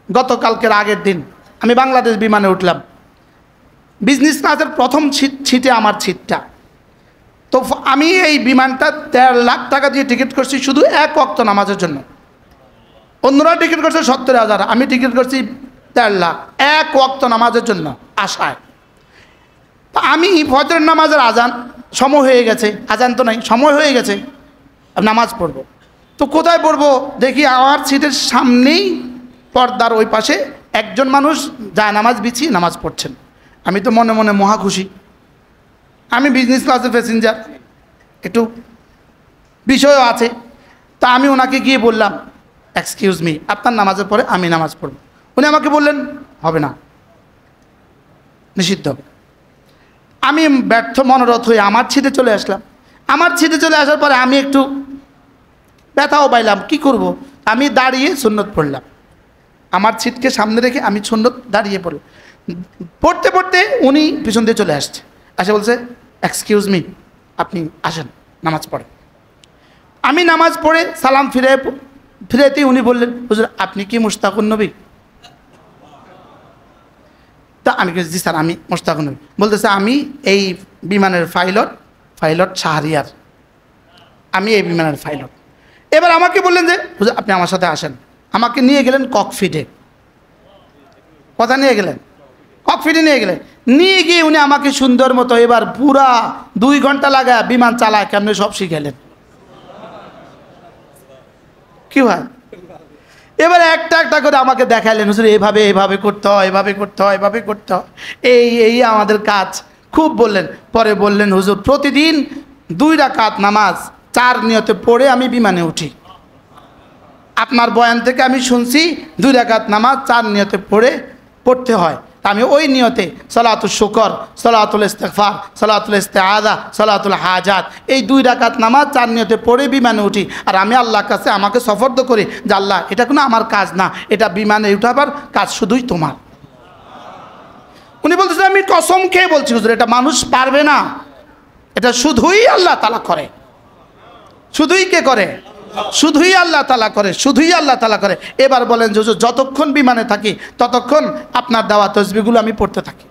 গতকালকের আগের দিন আমি বাংলাদেশ বিমানে উঠলাম, বিজনেস ক্লাসের প্রথম সিটে আমার সিটটা। তো আমি এই বিমানটা ১.৫ লাখ টাকা দিয়ে টিকিট করছি শুধু এক ওয়াক্ত নামাজের জন্য। অন্যরা টিকিট করছে ৭০,০০০, আমি টিকিট করছি ১.৫ লাখ এক ওয়াক্ত নামাজের জন্য আশায়। তা আমি ফজরের নামাজের আজান সময় হয়ে গেছে, আজান তো নাই, সময় হয়ে গেছে, নামাজ পড়ব। তো কোথায় পড়বো দেখি আমার সিটের সামনেই পর্দার ওই পাশে একজন মানুষ যায় নামাজ বিছিয়ে নামাজ পড়ছেন। আমি তো মনে মনে মহা খুশি, আমি বিজনেস ক্লাসের প্যাসেঞ্জার, একটু বিষয়ও আছে। তা আমি ওনাকে গিয়ে বললাম, এক্সকিউজ মি, আপনার নামাজের পরে আমি নামাজ পড়ব। উনি আমাকে বললেন হবে না, নিষিদ্ধ। আমি ব্যর্থ মনোরথ হয়ে আমার সিটে চলে আসলাম। আমার সিটে চলে আসার পরে আমি একটু ব্যথাও পাইলাম, কি করব, আমি দাঁড়িয়ে সুন্নত পড়লাম। আমার সিটকে সামনে রেখে আমি সুন্নত দাঁড়িয়ে পড়লাম। পড়তে পড়তে উনি পিছন দিয়ে চলে আসছে, আসে বলছে এক্সকিউজ মি, আপনি আসেন নামাজ পড়েন। আমি নামাজ পড়ে সালাম ফিরেতেই উনি বললেন, হুজুর আপনি কি মুশতাকুন নবী? তা আমি জি স্যার আমি মুশতাকুন নবী। বলতেছে আমি এই বিমানের পাইলট শাহরিয়ার, আমি এই বিমানের পাইলট। এবার আমাকে বললেন যে হুজুর আপনি আমার সাথে আসেন। আমাকে নিয়ে গেলেন ককপিটে। কথা নিয়ে গেলেন ককপিটে, নিয়ে গিয়ে উনি আমাকে সুন্দর মতো এবার পুরা 2 ঘন্টা লাগা বিমান চালায় কেমনে সব শিখাইলেন। কি হয়, এবার একটা একটা করে আমাকে দেখাইলেন, হুজুর এভাবে এভাবে করতে হয়, এভাবে করতে হয়, এভাবে করতে হয়, এই আমাদের কাজ খুব বললেন। পরে বললেন হুজুর প্রতিদিন 2 রাকাত নামাজ 4 নিয়তে পড়ে আমি বিমানে উঠি। আপনার বয়ান থেকে আমি শুনছি 2 রাকাত নামাজ 4 নিয়তে পড়তে হয়। আমি ওই নিয়তে সালাতুল শুকর, সালাতুল ইস্তিগফার, সালাতুল ইস্তিআযা, সালাতুল হাজাত, এই 2 রাকাত নামাজ 4 নিয়তে পড়ে বিমানে উঠি। আর আমি আল্লাহর কাছে আমাকে সফর্দ করি যে আল্লাহ এটা কোনো আমার কাজ না, এটা বিমানে উঠাবার কাজ শুধুই তোমার। উনি বলতেছেন আমি কসম খেয়ে বলছি হুজুর এটা মানুষ পারবে না, এটা শুধুই আল্লাহ তাআলা করে। শুধুই কে করে? শুধুই আল্লাহ তাআলা করে, শুধুই আল্লাহ তাআলা করে। এবার বলেন যে হুজুর যতক্ষণ বিমানে থাকি ততক্ষণ আপনার দেওয়া তসবিহগুলো আমি পড়তে থাকি।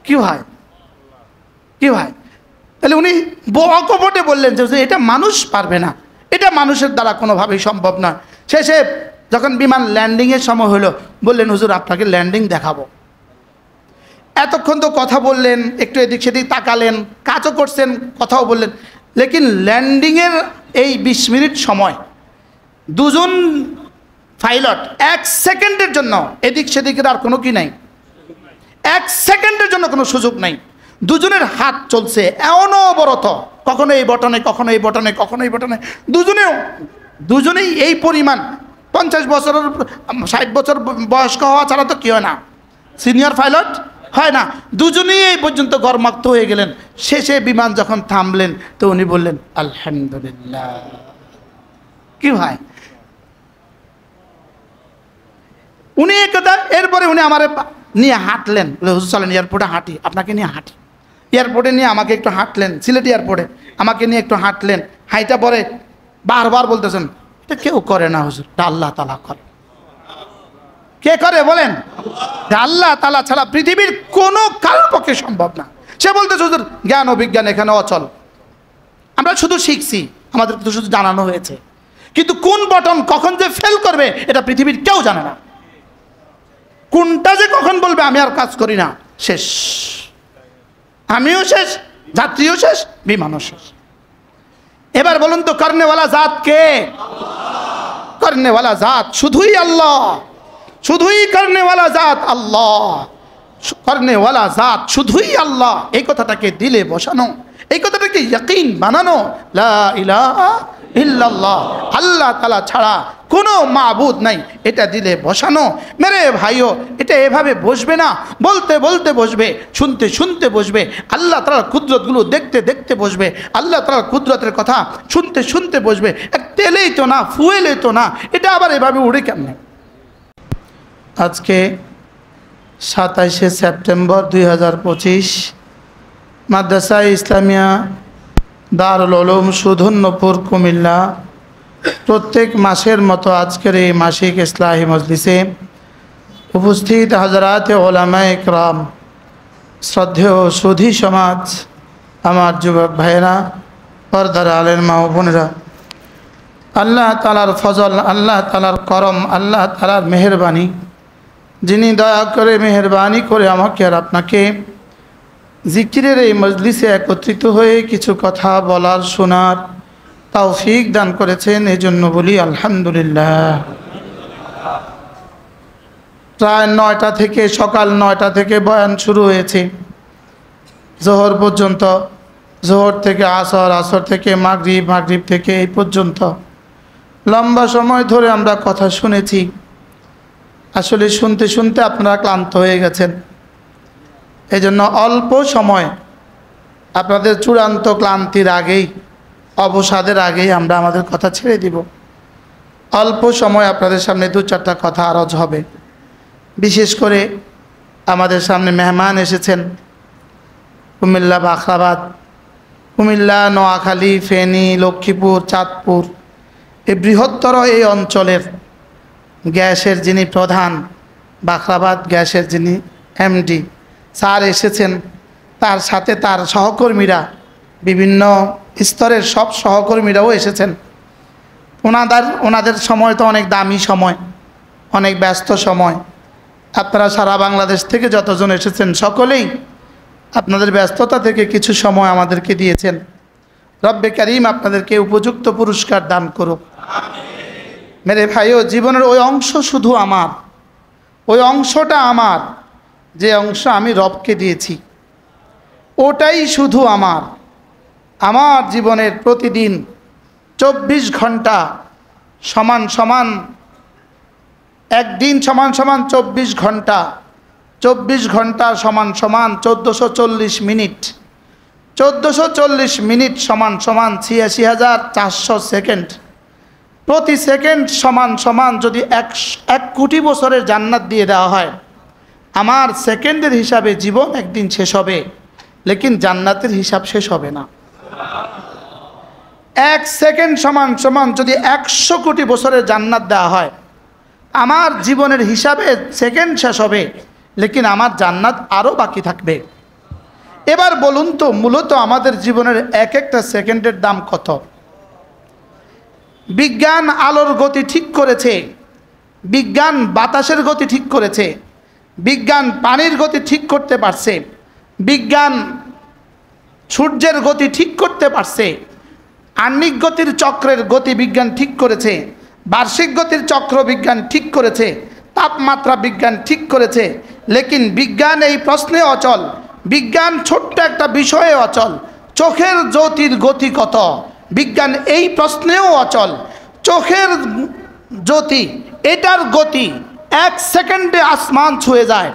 কি হয়, কি হয়? তাহলে উনি অকপটে বললেন যে এটা মানুষ পারবে না, এটা মানুষের দ্বারা কোনোভাবেই সম্ভব নয়। শেষে যখন বিমান ল্যান্ডিংয়ের সময় হলো বললেন হুজুর আপনাকে ল্যান্ডিং দেখাবো। এতক্ষণ তো কথা বললেন, একটু এদিক সেদিক তাকালেন, কাজও করছেন, কথাও বললেন, লেকিন ল্যান্ডিংয়ের এই 20 মিনিট সময় 2 জন পাইলট 1 সেকেন্ডের জন্য এদিক সেদিকের আর কোনো কি নাই, 1 সেকেন্ডের জন্য কোনো সুযোগ নাই। 2 জনের হাত চলছে অনবরত, কখনো এই বটনে, কখনো এই বটনে, কখনো এই বটনে। দুজনেই এই পরিমাণ 50 বছরের 60 বছর বয়স্ক হওয়া ছাড়া তো কি হয় না, সিনিয়র পাইলট হয় না। দুজনেই এই পর্যন্ত গরমাক্ত হয়ে গেলেন। শেষে বিমান যখন থামলেন তো উনি বললেন আলহামদুলিল্লাহ। কি হয় উনি একদা, এরপরে উনি আমার নিয়ে হাঁটলেন, হুজুর চলেন এয়ারপোর্টে হাঁটি, আপনাকে নিয়ে হাঁটি। এয়ারপোর্টে নিয়ে আমাকে একটু হাঁটলেন, সিলেট এয়ারপোর্টে আমাকে নিয়ে একটু হাঁটলেন। হাইটা পরে বারবার বলতেছেন এটা কেউ করে না হুজুর, এটা আল্লাহ তাআলা করে। কে করে বলেন? আল্লাহ তাআলা ছাড়া পৃথিবীর কোনো কারোর পক্ষে সম্ভব না। সে বলতেছে হুজুর জ্ঞান ও বিজ্ঞান এখানে অচল, আমরা শুধু শিখছি, আমাদের তো শুধু জানানো হয়েছে, কিন্তু কোন বটন কখন যে ফেল করবে এটা পৃথিবীর কেউ জানে না। কোনটা যে কখন বলবে আমি আর কাজ করি না, শেষ, আমিও শেষ, যাত্রীও শেষ, বিমানও শেষ। এবার বলুন তো করনেওয়ালা জাত কে? করনেওয়ালা জাত শুধুই আল্লাহ, শুধুই করনেওয়ালা জাত আল্লাহ, করনেওয়ালা জাত শুধুই আল্লাহ। এই কথাটাকে দিলে বসানো, এই কথাটাকে ইয়াকিন বানানো, লা ইলাহা ইল্লাল্লাহ, আল্লাহ তাআলা ছাড়া কোনো মাবুদ নাই, এটা দিলে বসানো। মেরে ভাইও এটা এভাবে বসবে না, বলতে বলতে বসবে, শুনতে শুনতে বসবে, আল্লাহ তাআলার কুদরতগুলো দেখতে দেখতে বসবে, আল্লাহ তাআলার কুদরতের কথা শুনতে শুনতে বসবে। এক তেলেই তো না, ফুয়েলেই তো না, এটা আবার এভাবে উড়ে কেমনে? আজকে 27শে সেপ্টেম্বর 2025 মাদ্রাসা ইসলামিয়া দারুল উলুম সুধন্যপুর কুমিল্লা প্রত্যেক মাসের মতো আজকের এই মাসিক ইসলাহি মজলিসে উপস্থিত হযরত উলামায়ে কেরাম, শ্রদ্ধেয় সুধী সমাজ, আমার যুবক ভাইয়েরা, পর্দার আলের মা ও বোনেরা, আল্লাহ তাআলার ফজল, আল্লাহ তাআলার করম, আল্লাহ তাআলার মেহেরবানি, যিনি দয়া করে মেহেরবানি করে আমাকে আর আপনাকে জিকিরের এই মজলিসে একত্রিত হয়ে কিছু কথা বলার, শোনার তৌফিক দান করেছেন, এই জন্য বলি আলহামদুলিল্লাহ। প্রায় 9টা থেকে, সকাল 9টা থেকে বয়ান শুরু হয়েছে জোহর পর্যন্ত, জোহর থেকে আসর, আসর থেকে মাগরিব, মাগরিব থেকে এই পর্যন্ত লম্বা সময় ধরে আমরা কথা শুনেছি। আসলে শুনতে শুনতে আপনারা ক্লান্ত হয়ে গেছেন, এই জন্য অল্প সময় আপনাদের চূড়ান্ত ক্লান্তির আগেই, অবসাদের আগেই আমরা আমাদের কথা ছেড়ে দিব। অল্প সময় আপনাদের সামনে 2-4টা কথা আরজ হবে। বিশেষ করে আমাদের সামনে মেহমান এসেছেন কুমিল্লা, বাখরাবাদ, কুমিল্লা, নোয়াখালী, ফেনী, লক্ষ্মীপুর, চাঁদপুর, এই বৃহত্তর এই অঞ্চলের গ্যাসের যিনি প্রধান, বাখরাবাদ গ্যাসের যিনি এমডি স্যার এসেছেন, তার সাথে তার সহকর্মীরা, বিভিন্ন স্তরের সব সহকর্মীরাও এসেছেন। ওনাদের সময় তো অনেক দামি সময়, অনেক ব্যস্ত সময়। আপনারা সারা বাংলাদেশ থেকে যতজন এসেছেন সকলেই আপনাদের ব্যস্ততা থেকে কিছু সময় আমাদেরকে দিয়েছেন। রব্বে কারীম আপনাদেরকে উপযুক্ত পুরস্কার দান করুক। মেরে ভাইও, জীবনের ওই অংশ শুধু আমার, ওই অংশটা আমার, যে অংশ আমি রবকে দিয়েছি, ওটাই শুধু আমার। আমার জীবনের প্রতিদিন 24 ঘন্টা সমান সমান, একদিন সমান সমান 24 ঘন্টা, 24 ঘন্টা সমান সমান 1440 মিনিট, 1440 মিনিট সমান সমান 86,400 সেকেন্ড। প্রতি সেকেন্ড সমান সমান যদি 1 কোটি বছরের জান্নাত দিয়ে দেওয়া হয়, আমার সেকেন্ডের হিসাবে জীবন একদিন শেষ হবে, লেকিন জান্নাতের হিসাব শেষ হবে না। 1 সেকেন্ড সমান সমান যদি 100 কোটি বছরের জান্নাত দেওয়া হয়, আমার জীবনের হিসাবে সেকেন্ড শেষ হবে, লেকিন আমার জান্নাত আরও বাকি থাকবে। এবার বলুন তো, মূলত আমাদের জীবনের এক একটা সেকেন্ডের দাম কত? বিজ্ঞান আলোর গতি ঠিক করেছে, বিজ্ঞান বাতাসের গতি ঠিক করেছে, বিজ্ঞান পানির গতি ঠিক করতে পারছে, বিজ্ঞান সূর্যের গতি ঠিক করতে পারছে, আহ্নিক গতির চক্রের গতি বিজ্ঞান ঠিক করেছে, বার্ষিক গতির চক্র বিজ্ঞান ঠিক করেছে, তাপমাত্রা বিজ্ঞান ঠিক করেছে। লেকিন বিজ্ঞান এই প্রশ্নে অচল, বিজ্ঞান ছোট্ট একটা বিষয়ে অচল। চোখের জ্যোতির গতি কত? বিজ্ঞান এই প্রশ্নেও অচল। চোখের জ্যোতি, এটার গতি 1 সেকেন্ডে আসমান ছুঁয়ে যায়,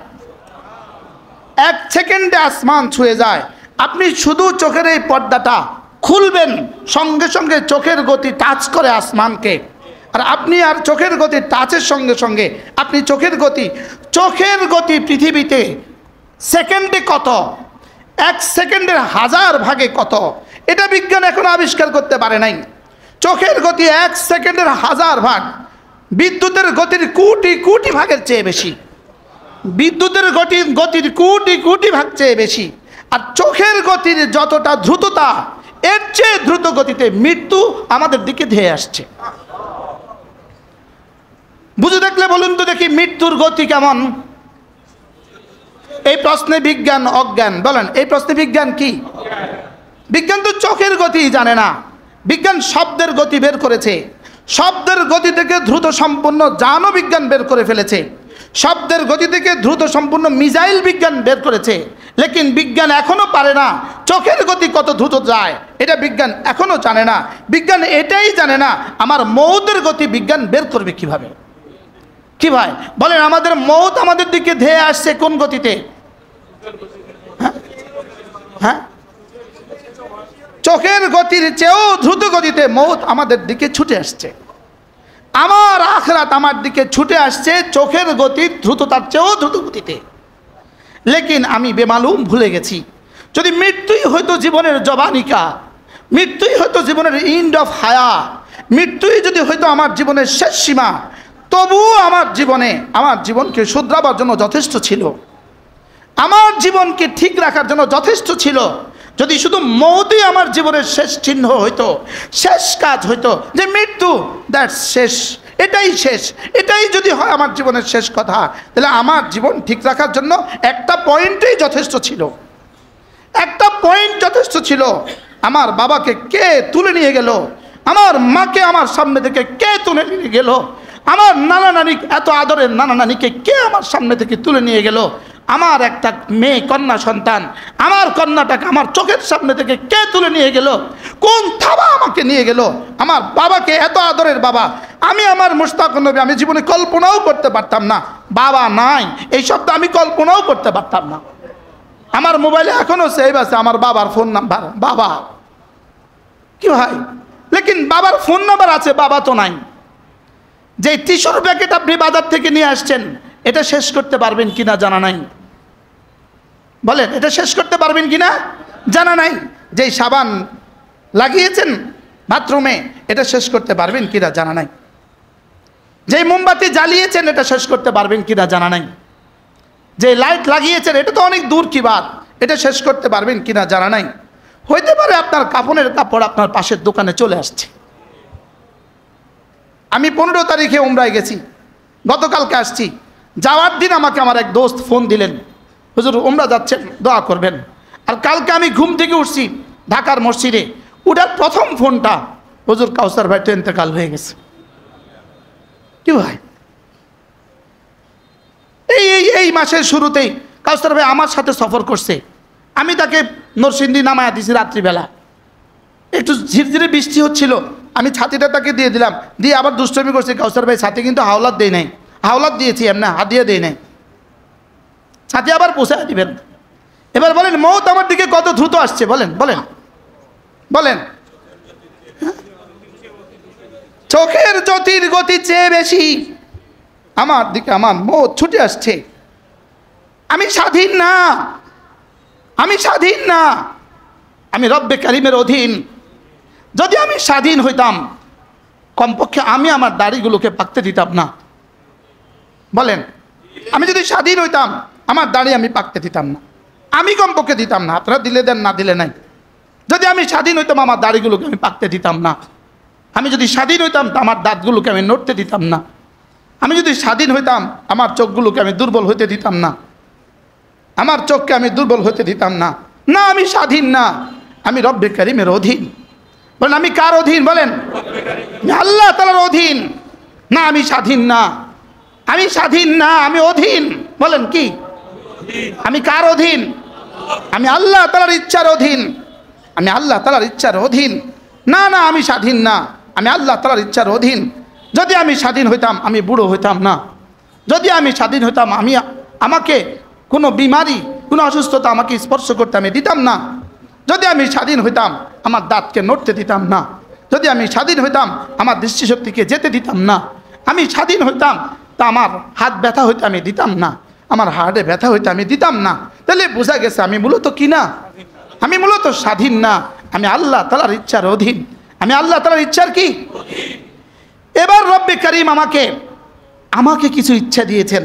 1 সেকেন্ডে আসমান ছুঁয়ে যায়। আপনি শুধু চোখের এই পর্দাটা খুলবেন, সঙ্গে সঙ্গে চোখের গতি টাচ করে আসমানকে। আর আপনি আর চোখের গতি টাচের সঙ্গে সঙ্গে আপনি চোখের গতি পৃথিবীতে সেকেন্ডে কত? 1 সেকেন্ডের 1000 ভাগে কত? এটা বিজ্ঞান এখনো আবিষ্কার করতে পারে নাই। চোখের গতি 1 সেকেন্ডের 1000 ভাগ, বিদ্যুতের গতির কোটি কোটি ভাগের চেয়ে বেশি, বিদ্যুতের গতির কোটি কোটি ভাগ চেয়ে বেশি। আর চোখের গতির যতটা দ্রুততা, এর চেয়ে দ্রুত গতিতে মৃত্যু আমাদের দিকে ধেয়ে আসছে। বুঝে দেখলে বলুন তো দেখি, মৃত্যুর গতি কেমন? এই প্রশ্নে বিজ্ঞান অজ্ঞান। বলেন, এই প্রশ্নে বিজ্ঞান কি? বিজ্ঞান তো চোখের গতি জানে না। বিজ্ঞান শব্দের গতি বের করেছে, শব্দের গতি থেকে দ্রুত সম্পূর্ণ যানও বিজ্ঞান বের করে ফেলেছে, শব্দের গতি থেকে দ্রুত সম্পূর্ণ মিসাইল বিজ্ঞান বের করেছে। লেকিন বিজ্ঞান এখনো পারে না চোখের গতি কত দ্রুত যায়, এটা বিজ্ঞান এখনো জানে না। বিজ্ঞান এটাই জানে না আমার মৌতের গতি বিজ্ঞান বের করবে কিভাবে। কি ভাই বলেন, আমাদের মৌত আমাদের দিকে ধেয়ে আসছে কোন গতিতে? হ্যাঁ, চোখের গতির চেয়েও দ্রুত গতিতে মৌত আমাদের দিকে ছুটে আসছে। আমার আখরাত আমার দিকে ছুটে আসছে চোখের গতির দ্রুততার চেয়েও দ্রুত গতিতে। লেকিন আমি বেমালুম ভুলে গেছি, যদি মৃত্যুই হয়তো জীবনের জবানিকা, মৃত্যুই হয়তো জীবনের ইন্ড অফ হায়া, মৃত্যুই যদি হয়তো আমার জীবনের শেষ সীমা, তবুও আমার জীবনকে শুধরাবার জন্য যথেষ্ট ছিল, আমার জীবনকে ঠিক রাখার জন্য যথেষ্ট ছিল। যদি শুধু মৌতই আমার জীবনের শেষ চিহ্ন হইতো, শেষ কাজ হইতো, যে মৃত্যু, দ্যাটস শেষ, এটাই শেষ, এটাই যদি হয় আমার জীবনের শেষ কথা, তাহলে আমার জীবন ঠিক রাখার জন্য একটা পয়েন্টেই যথেষ্ট ছিল, একটা পয়েন্ট যথেষ্ট ছিল। আমার বাবাকে কে তুলে নিয়ে গেল, আমার মাকে আমার সামনে থেকে কে তুলে নিয়ে গেল, আমার নানা নানি, এত আদরের নানা নানিকে কে আমার সামনে থেকে তুলে নিয়ে গেল, আমার একটা মেয়ে কন্যা সন্তান, আমার কন্যাটাকে আমার চোখের সামনে থেকে কে তুলে নিয়ে গেল, কোন থাবা আমাকে নিয়ে গেল, আমার বাবাকে, এত আদরের বাবা, আমি আমার মুশতাক নবী আমি জীবনে কল্পনাও করতে পারতাম না, বাবা নাই এই শব্দ আমি কল্পনাও করতে পারতাম না। আমার মোবাইলে এখনো সেভ আছে আমার বাবার ফোন নাম্বার, বাবা কি ভাই, লেকিন বাবার ফোন নাম্বার আছে, বাবা তো নাই। যে টিস্যুর প্যাকেট আপনি বাজার থেকে নিয়ে আসছেন, এটা শেষ করতে পারবেন কিনা জানা নাই, বলেন এটা শেষ করতে পারবেন কিনা জানা নাই। যে সাবান লাগিয়েছেন বাথরুমে, এটা শেষ করতে পারবেন কিনা জানা নাই। যে মোমবাতি জ্বালিয়েছেন, এটা শেষ করতে পারবেন কিনা জানা নাই। যে লাইট লাগিয়েছেন, এটা তো অনেক দূর কি বাত, এটা শেষ করতে পারবেন কিনা জানা নাই। হইতে পারে আপনার কাফনের কাপড় আপনার পাশের দোকানে চলে আসছে। আমি 15 তারিখে উমরায় গেছি, গতকালকে আসছি। যাওয়ার দিন আমাকে আমার এক দোস্ত ফোন দিলেন, হুজুর উমরা যাচ্ছেন, দোয়া করবেন। আর কালকে আমি ঘুম থেকে উঠছি ঢাকার মসজিদে, উঠার প্রথম ফোনটা, হুজুর কাউসার ভাই তো ইন্তেকাল হয়ে গেছে। কি ভাই, এই মাসের শুরুতেই কাউসার ভাই আমার সাথে সফর করছে, আমি তাকে নরসিংদী নামায়া দিছি রাত্রিবেলা, একটু ঝিরঝিরে বৃষ্টি হচ্ছিল, আমি ছাতিটা তাকে দিয়ে দিলাম, দিয়ে আবার দুষ্টমি করছে, কাউসার ভাই ছাতি কিন্তু হাওলাত দেয় নাই, হাওলাত দিয়েছি এমনি হাদিয়া দেয় নাই, ছাতি আবার পোষায় দিবেন। এবার বলেন মৌত আমার দিকে কত দ্রুত আসছে, বলেন বলেন বলেন, চোখের জ্যোতির গতি চেয়ে বেশি আমার দিকে আমার মৌত ছুটে আসছে। আমি স্বাধীন না, আমি স্বাধীন না, আমি রব্বে কারিমের অধীন। যদি আমি স্বাধীন হইতাম, কমপক্ষে আমি আমার দাড়িগুলোকে পাকতে দিতাম না, বলেন। আমি যদি স্বাধীন হইতাম, আমার দাড়ি আমি পাকতে দিতাম না, আমি কমপক্ষে দিতাম না, আপনারা দিলে দেন না দিলে নাই। যদি আমি স্বাধীন হইতাম, আমার দাড়িগুলোকে আমি পাকতে দিতাম না। আমি যদি স্বাধীন হইতাম, তো আমার দাঁতগুলোকে আমি নড়তে দিতাম না। আমি যদি স্বাধীন হইতাম, আমার চোখগুলোকে আমি দুর্বল হইতে দিতাম না, আমার চোখকে আমি দুর্বল হতে দিতাম না। না, আমি স্বাধীন না, আমি রব্বে কারিমের অধীন। বলেন আমি কার অধীন, বলেন আমি আল্লাহ তাআলার অধীন। না আমি স্বাধীন না, আমি স্বাধীন না, আমি অধীন। বলেন কি, আমি কার অধীন? আমি আল্লাহ তাআলার ইচ্ছার অধীন, আমি আল্লাহ তাআলার ইচ্ছার অধীন। না না, আমি স্বাধীন না, আমি আল্লাহ তাআলার ইচ্ছার অধীন। যদি আমি স্বাধীন হইতাম, আমি বুড়ো হইতাম না। যদি আমি স্বাধীন হইতাম, আমাকে কোনো বিমারি, কোনো অসুস্থতা আমাকে স্পর্শ করতে আমি দিতাম না। যদি আমি স্বাধীন হইতাম, আমার দাঁতকে নড়তে দিতাম না। যদি আমি স্বাধীন হইতাম, আমার দৃষ্টিশক্তিকে যেতে দিতাম না। আমি স্বাধীন হইতাম, তা আমার হাত ব্যথা হইতে আমি দিতাম না, আমার হার্টে ব্যথা হইতে আমি দিতাম না। তাহলে বোঝা গেছে আমি মূলত কি না, আমি মূলত স্বাধীন না, আমি আল্লাহ তাআলার ইচ্ছার অধীন। আমি আল্লাহ তাআলার ইচ্ছার কি? এবার রব্বে কারিম আমাকে কিছু ইচ্ছা দিয়েছেন,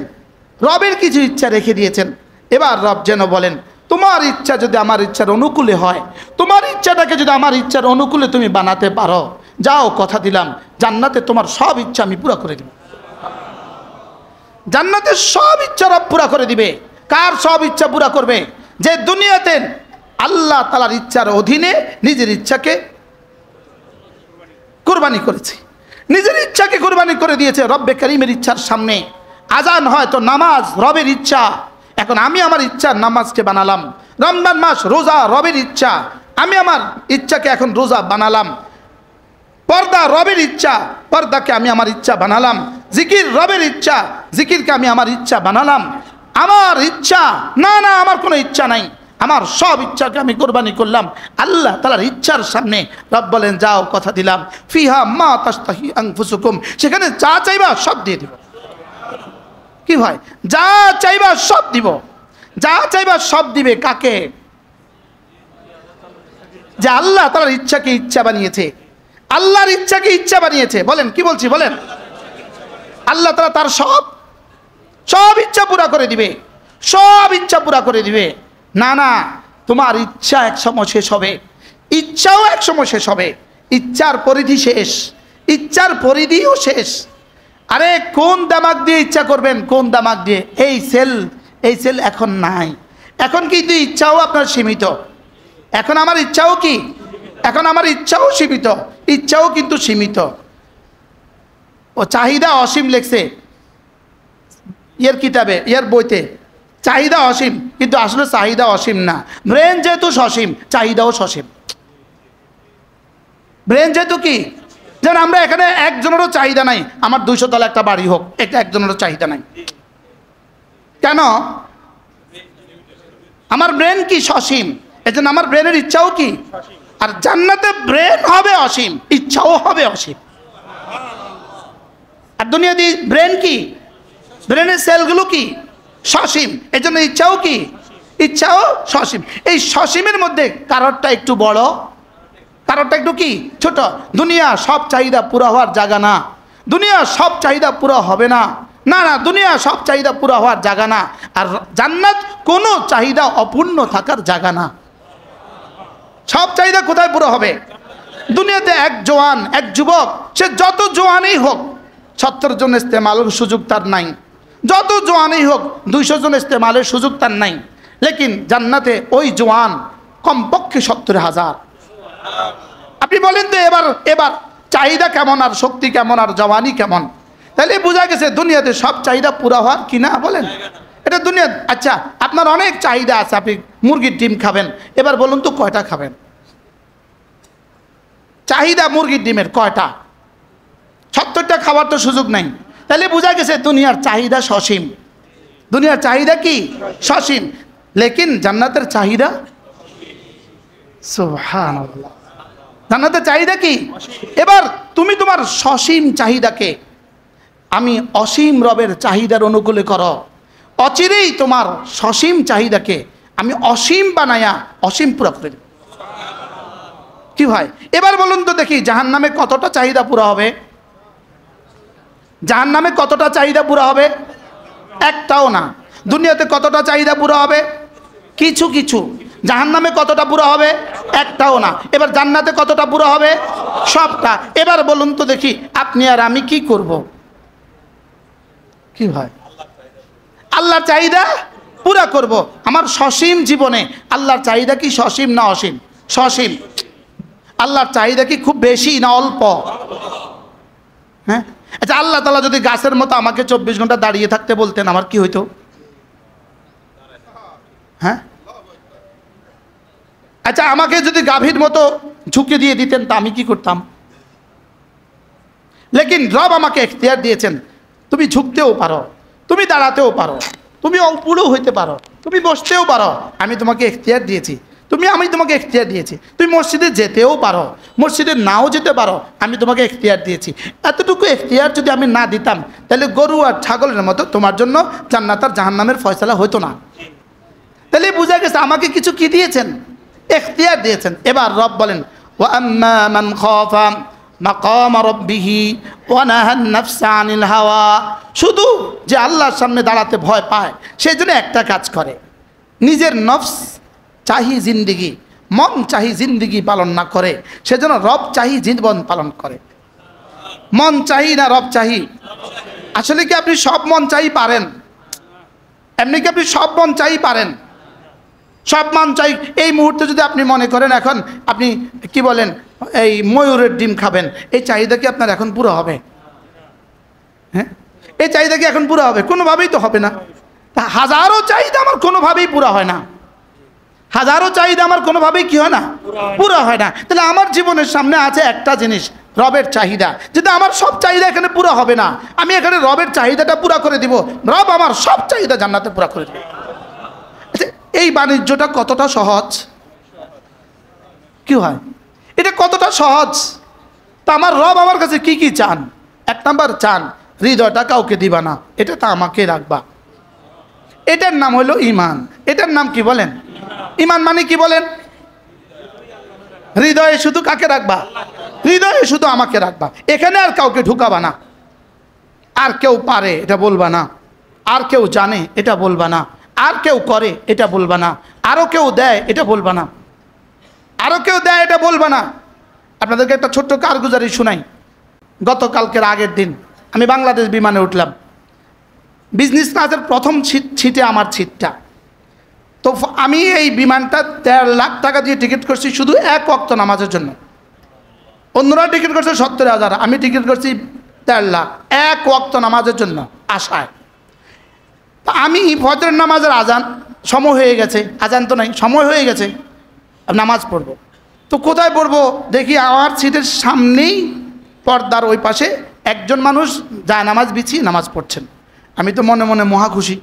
রবের কিছু ইচ্ছা রেখে দিয়েছেন। এবার রব যেন বলেন, তোমার ইচ্ছা যদি আমার ইচ্ছার অনুকূলে হয়, তোমার ইচ্ছাটাকে যদি আমার ইচ্ছার অনুকূলে তুমি বানাতে পারো, যাও কথা দিলাম জান্নাতে তোমার সব ইচ্ছা আমি পুরা করে দিব। জান্নাতের সব ইচ্ছা রব পুরা করে দিবে। কার সব ইচ্ছা পুরা করবে? যে দুনিয়াতে আল্লাহ তাআলার ইচ্ছার অধীনে নিজের ইচ্ছাকে কুরবানি করেছে, নিজের ইচ্ছাকে কুরবানি করে দিয়েছে রব্বে কারিমের ইচ্ছার সামনে। আজান হয় তো নামাজ রবের ইচ্ছা, এখন আমি আমার ইচ্ছার নামাজকে বানালাম। রমজান মাস রোজা রবের ইচ্ছা, আমি আমার ইচ্ছাকে এখন রোজা বানালাম। পর্দা রবের ইচ্ছা, পর্দাকে আমি আমার ইচ্ছা বানালাম। জিকির রবের ইচ্ছা, জিকিরকে আমি আমার ইচ্ছা বানালাম। আমার ইচ্ছা না, না আমার কোনো ইচ্ছা নাই, আমার সব ইচ্ছাকে আমি কোরবানি করলাম আল্লাহ তাআলার ইচ্ছার সামনে। রব বলেন, যাও কথা দিলাম, ফিহা মা তাশতাহি আনফুসুকুম, সেখানে যা চাইবা সব দিয়ে দিব। কি ভাই, যা চাইবা সব দিব, যা চাইবা সব দিবে। কাকে? যে আল্লাহ তাআলার ইচ্ছাকে ইচ্ছা বানিয়েছে, আল্লাহর ইচ্ছাকে ইচ্ছা বানিয়েছে। বলেন কি বলছি বলেন, আল্লাহ তাআলা তার সব ইচ্ছা পুরা করে দিবে, সব ইচ্ছা পুরা করে দিবে। না না, তোমার ইচ্ছা এক সময় শেষ হবে, ইচ্ছাও এক সময় শেষ হবে, ইচ্ছার পরিধি শেষ, ইচ্ছার পরিধিও শেষ। আরে কোন দামাগ দিয়ে ইচ্ছা করবেন, কোন দামাগ দিয়ে? এই সেল এখন নাই, এখন কিন্তু ইচ্ছাও আপনার সীমিত। এখন আমার ইচ্ছাও কি, এখন আমার ইচ্ছাও সীমিত, ইচ্ছাও কিন্তু সীমিত। ও চাহিদা অসীম লেখছে কিতাবে, বইতে, চাহিদা অসীম, কিন্তু আসলে চাহিদা অসীম না। ব্রেন যেহেতু সসীম, চাহিদাও সসীম। ব্রেন যেহেতু কি, যেন আমরা এখানে একজনেরও চাহিদা নাই আমার 200 তলা একটা বাড়ি হোক, এটা একজনেরও চাহিদা নাই। কেন? আমার ব্রেন কি সসীম, এজন্য আমার ব্রেনের ইচ্ছাও কি। আর জান্নাতে ব্রেন হবে অসীম, ইচ্ছাও হবে অসীম। আর দুনিয়াতে ব্রেন কি, ব্রেনের সেলগুলো কি সসীম, এজন্য ইচ্ছাও কি, ইচ্ছাও সসীম। এই সসীমের মধ্যে কারোরটা একটু বড়, কারোরটা একটু কি ছোট। দুনিয়া সব চাহিদা পুরো হওয়ার জায়গা না, দুনিয়া সব চাহিদা পুরো হবে না, না না, দুনিয়া সব চাহিদা পুরো হওয়ার জায়গা না। আর জান্নাত কোনো চাহিদা অপূর্ণ থাকার জায়গা না। সব চাহিদা কোথায় পুরো হবে? দুনিয়াতে এক জওয়ান, এক যুবক, সে যত জওয়ানই হোক 70 জন ইস্তেমালের সুযোগ তার নাই, যত জওয়ানই হোক 200 জন ইস্তেমালের সুযোগ তার নাই। লেকিন জান্নাতে ওই জওয়ান কমপক্ষে 70,000। আপনি বলেন তো এবার চাহিদা কেমন, আর শক্তি কেমন, আর জওয়ানি কেমন? তাহলে বোঝা গেছে দুনিয়াতে সব চাহিদা পুরা হওয়ার কিনা বলেন এটা দুনিয়া। আচ্ছা, আপনার অনেক চাহিদা আছে, আপনি মুরগির ডিম খাবেন, এবার বলুন তো কয়টা খাবেন? চাহিদা মুরগির ডিমের কয়টা? 70টা খাবার তো সুযোগ নাই। তাহলে বোঝা গেছে দুনিয়ার চাহিদা সসীম, দুনিয়ার চাহিদা কি সসীম। লেকিন জান্নাতের চাহিদা, সুবহানাল্লাহ, জান্নাতের চাহিদা কি। এবার তুমি তোমার সসীম চাহিদাকে আমি অসীম রবের চাহিদার অনুকূলে করো, অচিরেই তোমার সসীম চাহিদাকে আমি অসীম বানায়া অসীম পুরা করে দেব। কি ভাই, এবার বলুন তো দেখি জাহান্নামে কতটা চাহিদা পুরা হবে? জাহান্নামে কতটা চাহিদা পুরা হবে? একটাও না। দুনিয়াতে কতটা চাহিদা পুরা হবে? কিছু কিছু। জাহান্নামে কতটা পুরা হবে? একটাও না। এবার জান্নাতে কতটা পুরা হবে? সবটা। এবার বলুন তো দেখি আপনি আর আমি কি করব? কি ভাই, আল্লাহর চাহিদা পুরা করব। আমার সসীম জীবনে আল্লাহর চাহিদা কি সসীম না অসীম? সসীম। আল্লাহর চাহিদা কি খুব বেশি না অল্প? হ্যাঁ, আচ্ছা, আল্লাহ তাআলা যদি গাছের মতো আমাকে 24 ঘন্টা দাঁড়িয়ে থাকতে বলতেন, আমার কি হইতো? হ্যাঁ, আচ্ছা, আমাকে যদি গাভীর মতো ঝুঁকে দিয়ে দিতেন তা আমি কি করতাম? লেকিন রব আমাকে এখতিয়ার দিয়েছেন, তুমি ঝুঁকতেও পারো, তুমি দাঁড়াতেও পারো, তুমি অপুরও হইতে পারো, তুমি বসতেও পারো। আমি তোমাকে এখতিয়ার দিয়েছি, আমি তোমাকে এখতিয়ার দিয়েছি। তুমি মসজিদে যেতেও পারো, মসজিদে নাও যেতে পারো, আমি তোমাকে এখতিয়ার দিয়েছি। এতটুকু এখতিয়ার যদি আমি না দিতাম তাহলে গরু আর ছাগলের মতো তোমার জন্য জান্নাত আর জাহান্নামের ফয়সালা হতো না। তাহলে বোঝা গেছে আমাকে কিছু কি দিয়েছেন? এখতিয়ার দিয়েছেন। এবার রব বলেন ওয়া আম্মা মান খাফা মাকাম রাব্বিহি ওয়া নাহান নাফসা আনিল হাওয়া। শুধু যে আল্লাহর সামনে দাঁড়াতে ভয় পায় সেই জন্য একটা কাজ করে, নিজের নফস চাহি জিন্দিগি, মন চাহি জিন্দিগি পালন না করে, সেজন্য রব চাহি জীবন পালন করে। মন চাহি না রব চাহি? আসলে কি আপনি সব মন চাই পারেন? এমনি কি আপনি সব মন চাই পারেন? সব মন চাই এই মুহূর্তে যদি আপনি মনে করেন এখন আপনি কি বলেন এই ময়ূরের ডিম খাবেন, এই চাহিদা কি আপনার এখন পুরো হবে? হ্যাঁ, এই চাহিদা কি এখন পুরো হবে? কোনোভাবেই তো হবে না। তা হাজারো চাহিদা আমার কোনোভাবেই পুরো হয় না, হাজারো চাহিদা আমার কোনোভাবেই কি হয় না, পুরো হয় না। তাহলে আমার জীবনের সামনে আছে একটা জিনিস, রবের চাহিদা। যদি আমার সব চাহিদা এখানে পুরো হবে না, আমি এখানে রবের চাহিদাটা পুরো করে দিব, রব আমার সব চাহিদা জান্নাতে পুরো করে দেবে। এই বাণিজ্যটা কতটা সহজ? কি হয়, এটা কতটা সহজ? তা আমার রব আমার কাছে কি কি চান? 1 নাম্বার চান হৃদয়টা কাউকে দিবা না, এটা তা আমাকে রাখবা। এটার নাম হলো ঈমান। এটার নাম কি বলেন? ঈমান মানে কি বলেন? হৃদয়ে শুধু কাকে রাখবা? হৃদয়ে শুধু আমাকে রাখবা। এখানে আর কাউকে ঢুকাবা না। আর কেউ পারে এটা বলবা না, আর কেউ জানে এটা বলবা না, আর কেউ করে এটা বলবা না, আরও কেউ দেয় এটা বলবা না, আরও কেউ দেয় এটা বলবা না। আপনাদেরকে একটা ছোট্ট কারগুজারি শোনাই। গতকালকের আগের দিন আমি বাংলাদেশ বিমানে উঠলাম। বিজনেস ক্লাসের প্রথম ছিটে আমার ছিটটা। তো আমি এই বিমানটা ১.৫ লাখ টাকা দিয়ে টিকিট করছি শুধু এক ওয়াক্ত নামাজের জন্য। অন্যরা টিকিট করছে ৭০,০০০, আমি টিকিট করছি ১.৫ লাখ এক ওয়াক্ত নামাজের জন্য আশায়। তা আমি ফজরের নামাজের আজান সময় হয়ে গেছে, আজান তো নাই, সময় হয়ে গেছে, নামাজ পড়ব। তো কোথায় পড়বো দেখি আমার সিটের সামনেই পর্দার ওই পাশে একজন মানুষ যায় নামাজ বিছিয়ে নামাজ পড়ছেন। আমি তো মনে মনে মহা খুশি,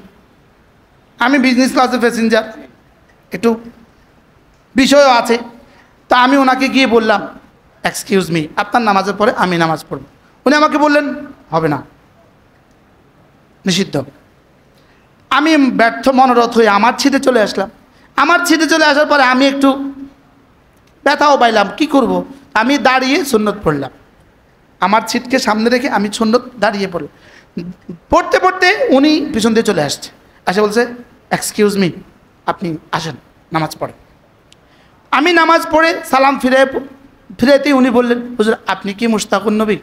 আমি বিজনেস ক্লাসের প্যাসেঞ্জার, একটু বিষয়ও আছে। তা আমি ওনাকে গিয়ে বললাম, এক্সকিউজ মি, আপনার নামাজের পরে আমি নামাজ পড়ব। উনি আমাকে বললেন হবে না, নিষিদ্ধ। আমি ব্যর্থ মনোরথ হয়ে আমার ছিটে চলে আসলাম। আমার ছিটে চলে আসার পরে আমি একটু ব্যথাও পাইলাম, কি করব? আমি দাঁড়িয়ে সুন্নত পড়লাম। আমার ছিটকে সামনে রেখে আমি সুন্নত দাঁড়িয়ে পড়লাম। পড়তে পড়তে উনি পিছন দিয়ে চলে আসছে, এসে বলছে এক্সকিউজ মি, আপনি আসেন নামাজ পড়ে। আমি নামাজ পড়ে সালাম ফিরেতেই উনি বললেন, হুজুর আপনি কি মুশতাকুন নবী?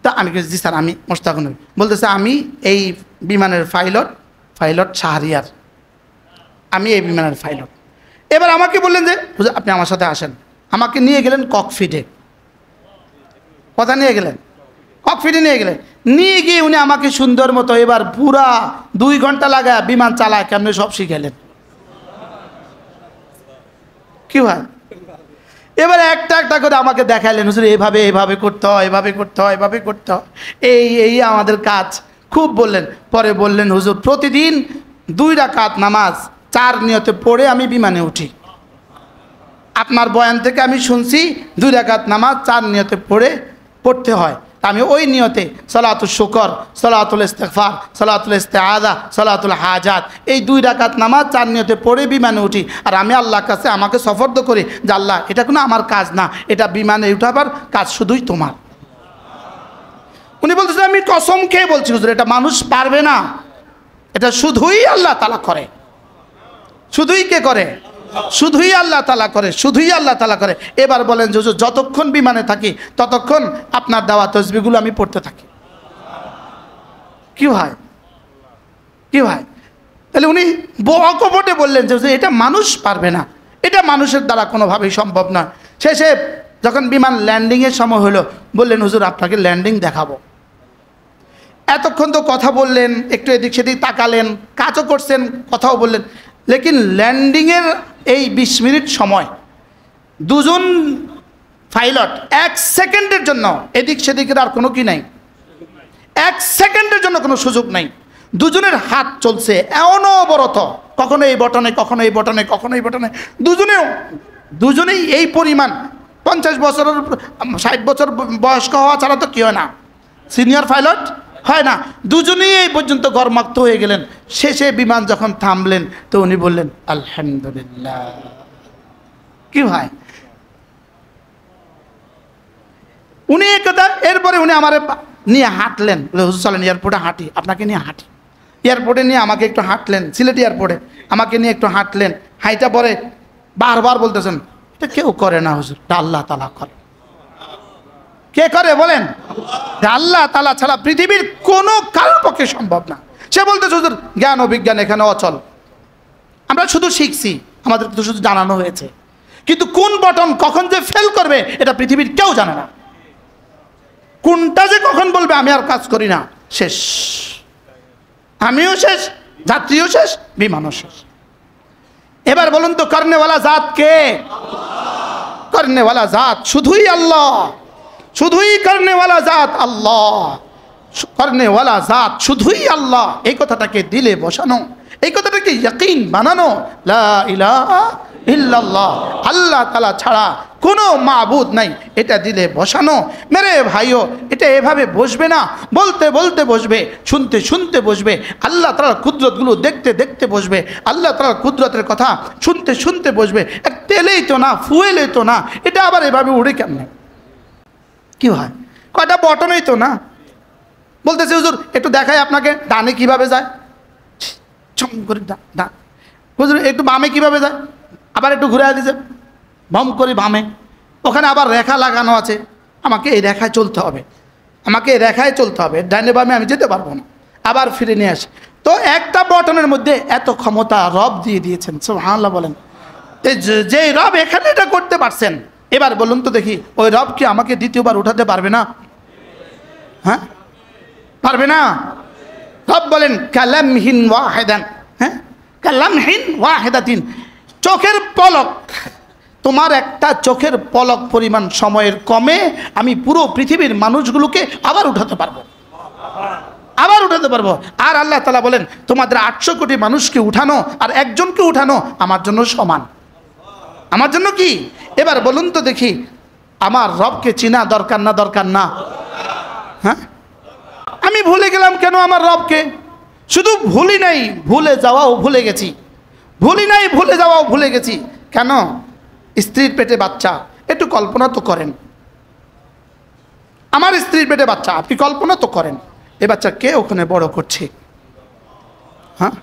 তা আমি জি স্যার আমি মুশতাকুন নবী। বলতেছে আমি এই বিমানের পাইলট শাহরিয়ার, আমি এই বিমানের পাইলট। এবার আমাকে বললেন যে হুজুর আপনি আমার সাথে আসেন। আমাকে নিয়ে গেলেন ককপিটে। কথা নিয়ে গেলেন ককপিটে, নিয়ে গিয়ে উনি আমাকে সুন্দর মতো এবার পুরা 2 ঘন্টা লাগায় বিমান চালায় কেমনি সব শিখাইলেন। কি হয়? এবার একটা একটা করে আমাকে দেখাইলেন, হুজুর এভাবে এভাবে করতে হয়, এভাবে করতে হয়, এভাবে করতে হয়, এই আমাদের কাজ খুব বললেন। পরে বললেন হুজুর প্রতিদিন 2 রাকাত নামাজ 4 নিয়তে পড়ে আমি বিমানে উঠি। আপনার বয়ান থেকে আমি শুনছি 2 রাকাত নামাজ 4 নিয়তে পড়তে হয়। আমি ওই নিয়তে সালাতুল শুকর, সালাতুল ইস্তিগফার, সালাতুল ইস্তিআযা, সালাতুল হাজাত, এই 2 রাকাত নামাজ 4 নিয়তে পড়ে বিমানে উঠি। আর আমি আল্লাহর কাছে আমাকে সফর্দ করি যে আল্লাহ এটা কোনো আমার কাজ না, এটা বিমানে উঠাবার কাজ শুধুই তোমার। উনি বলতেছেন আমি কসম খেয়ে বলছি হুজুর এটা মানুষ পারবে না, এটা শুধুই আল্লাহ তাআলা করে। শুধুই কে করে? শুধুই আল্লাহ তাআলা করে, শুধুই আল্লাহ তাআলা করে। এবার বলেন যে যতক্ষণ বিমানে থাকি ততক্ষণ আপনার দেওয়া তসবিহগুলো আমি পড়তে থাকি। কি হয়? কি হয়? তাহলে উনি অকপটে বললেন যে এটা মানুষ পারবে না, এটা মানুষের দ্বারা কোনোভাবেই সম্ভব নয়। শেষে যখন বিমান ল্যান্ডিংয়ের সময় হলো বললেন হুজুর আপনাকে ল্যান্ডিং দেখাবো। এতক্ষণ তো কথা বললেন, একটু এদিক সেদিক তাকালেন, কাজও করছেন, কথাও বললেন, লেকিন ল্যান্ডিংয়ের এই 20 মিনিট সময় 2 জন পাইলট 1 সেকেন্ডের জন্য এদিক সেদিকের আর কোনো কি নাই, 1 সেকেন্ডের জন্য কোনো সুযোগ নাই। 2 জনের হাত চলছে অনবরত, কখনো এই বটনে, কখনো এই বটনে, কখনো এই বটনে। দুজনেই এই পরিমাণ 50 বছরের 60 বছর বয়স্ক হওয়া ছাড়া তো কি হয় না, সিনিয়র পাইলট হয় না। দুজনেই এই পর্যন্ত গরমাক্ত হয়ে গেলেন। শেষে বিমান যখন থামলেন তো উনি বললেন আলহামদুলিল্লাহ। কি ভাই? উনি একদা এরপরে উনি আমার নিয়ে হাঁটলেন, হুজুর চলেন এয়ারপোর্টে হাঁটি, আপনাকে নিয়ে হাঁটি। এয়ারপোর্টে নিয়ে আমাকে একটু হাঁটলেন, সিলেট এয়ারপোর্টে আমাকে নিয়ে একটু হাঁটলেন। হাইটা পরে বারবার বলতেছেন এটা কেউ করে না হুজুর, এটা আল্লাহ তাআলা করে। কে করে বলেন? আল্লাহ তাআলা ছাড়া পৃথিবীর কোনো কারোর পক্ষে সম্ভব না। সে বলতেছে হুজুর জ্ঞান ও বিজ্ঞান এখানে অচল, আমরা শুধু শিখছি, আমাদের তো শুধু জানানো হয়েছে, কিন্তু কোন বটন কখন যে ফেল করবে এটা পৃথিবীর কেউ জানে না। কোনটা যে কখন বলবে আমি আর কাজ করি না, শেষ, আমিও শেষ, যাত্রীও শেষ, বিমানও শেষ। এবার বলুন তো করনেওয়ালা জাত কে? করনেওয়ালা জাত শুধুই আল্লাহ, শুধুই করনেওয়ালা জাত আল্লাহ, করনেওয়ালা জাত শুধুই আল্লাহ। এই কথাটাকে দিলে বসানো, এই কথাটাকে ইয়াকিন বানানো, লা ইলাহা ইল্লাল্লাহ, আল্লাহ তাআলা ছাড়া কোনো মাবুদ নাই, এটা দিলে বসানো। মেরে ভাইও, এটা এভাবে বসবে না, বলতে বলতে বসবে, শুনতে শুনতে বসবে, আল্লাহ তাআলার কুদরতগুলো দেখতে দেখতে বসবে, আল্লাহ তাআলার কুদরতের কথা শুনতে শুনতে বসবে। এক তেলেই তো না, ফুয়েলেই তো না, এটা আবার এভাবে উড়ে কেমনে? কি হয়, কয়টা বটনই তো না। বলতেছে হুজুর একটু দেখাই আপনাকে, ডানে কিভাবে যায়, ছম করে ডান। হুজুর একটু বামে কিভাবে যায়, আবার একটু ঘুরে দিয়েছে, ভম করে বামে, ওখানে আবার রেখা লাগানো আছে, আমাকে এই রেখায় চলতে হবে, আমাকে এই রেখায় চলতে হবে, ডানে বামে আমি যেতে পারবো না, আবার ফিরে নিয়ে আসে। তো একটা বটনের মধ্যে এত ক্ষমতা রব দিয়ে দিয়েছেন, সুবহানাল্লাহ বলেন। যে রব এখানে এটা করতে পারছেন, এবার বলুন তো দেখি, ওই রব কি আমাকে দ্বিতীয়বার উঠাতে পারবে না? হ্যাঁ, পারবে না? রব বলেন কালামহিন ওয়াহিদান, হ্যাঁ, কালামহিন ওয়াহিদাতিন, চোখের পলক, তোমার একটা চোখের পলক পরিমাণ সময়ের কমে আমি পুরো পৃথিবীর মানুষগুলোকে আবার উঠাতে পারবো, আবার উঠাতে পারবো। আর আল্লাহ তাআলা বলেন তোমাদের 800 কোটি মানুষকে উঠানো আর একজনকে উঠানো আমার জন্য সমান, আমার জন্য কি? এবার বলুন তো দেখি, আমার রবকে চিনা দরকার না দরকার না? হ্যাঁ, আমি ভুলে গেলাম কেন আমার রবকে? শুধু ভুলি নাই, ভুলে যাওয়াও ভুলে গেছি, ভুলি নাই ভুলে যাওয়াও ভুলে গেছি। কেন? স্ত্রীর পেটে বাচ্চা, একটু কল্পনা তো করেন, আমার স্ত্রীর পেটে বাচ্চা, আপনি কল্পনা তো করেন, এ বাচ্চা কে ওখানে বড় করছে? হ্যাঁ,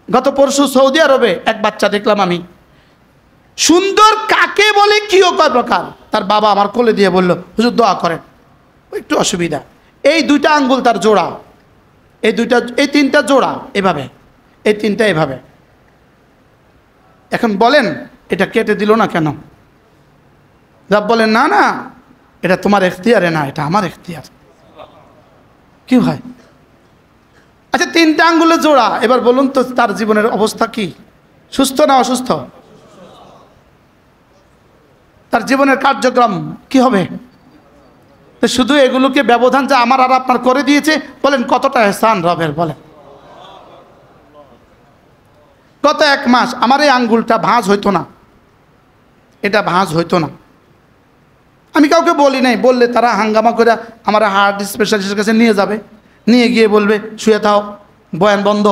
গত পরশু সৌদি আরবে এক বাচ্চা দেখলাম আমি, সুন্দর কাকে বলে কি প্রকার, তার বাবা আমার কোলে দিয়ে বলল হুজুর দোয়া করেন, একটু অসুবিধা, এই 2টা আঙ্গুল তার জোড়া, এই 3টা জোড়া এভাবে, এই 3টা এভাবে। এখন বলেন এটা কেটে দিল না কেন? রব বলেন না না, এটা তোমার এখতিয়ারে না, এটা আমার এখতিয়ার। কি হয়? আচ্ছা 3টা আঙ্গুলের জোড়া, এবার বলুন তো তার জীবনের অবস্থা কি? সুস্থ না অসুস্থ? তার জীবনের কার্যক্রম কি হবে? তো শুধু এগুলোকে ব্যবধান যে আমার আর আপনার করে দিয়েছে, বলেন কতটা এহসান রবের, বলেন। গত 1 মাস আমার এই আঙ্গুলটা ভাঁজ হইতো না, এটা ভাঁজ হইতো না, আমি কাউকে বলি নাই, বললে তারা হাঙ্গামা করে আমার হার্ট স্পেশালিস্টের কাছে নিয়ে যাবে, নিয়ে গিয়ে বলবে শুয়ে থাও, বয়ান বন্ধ।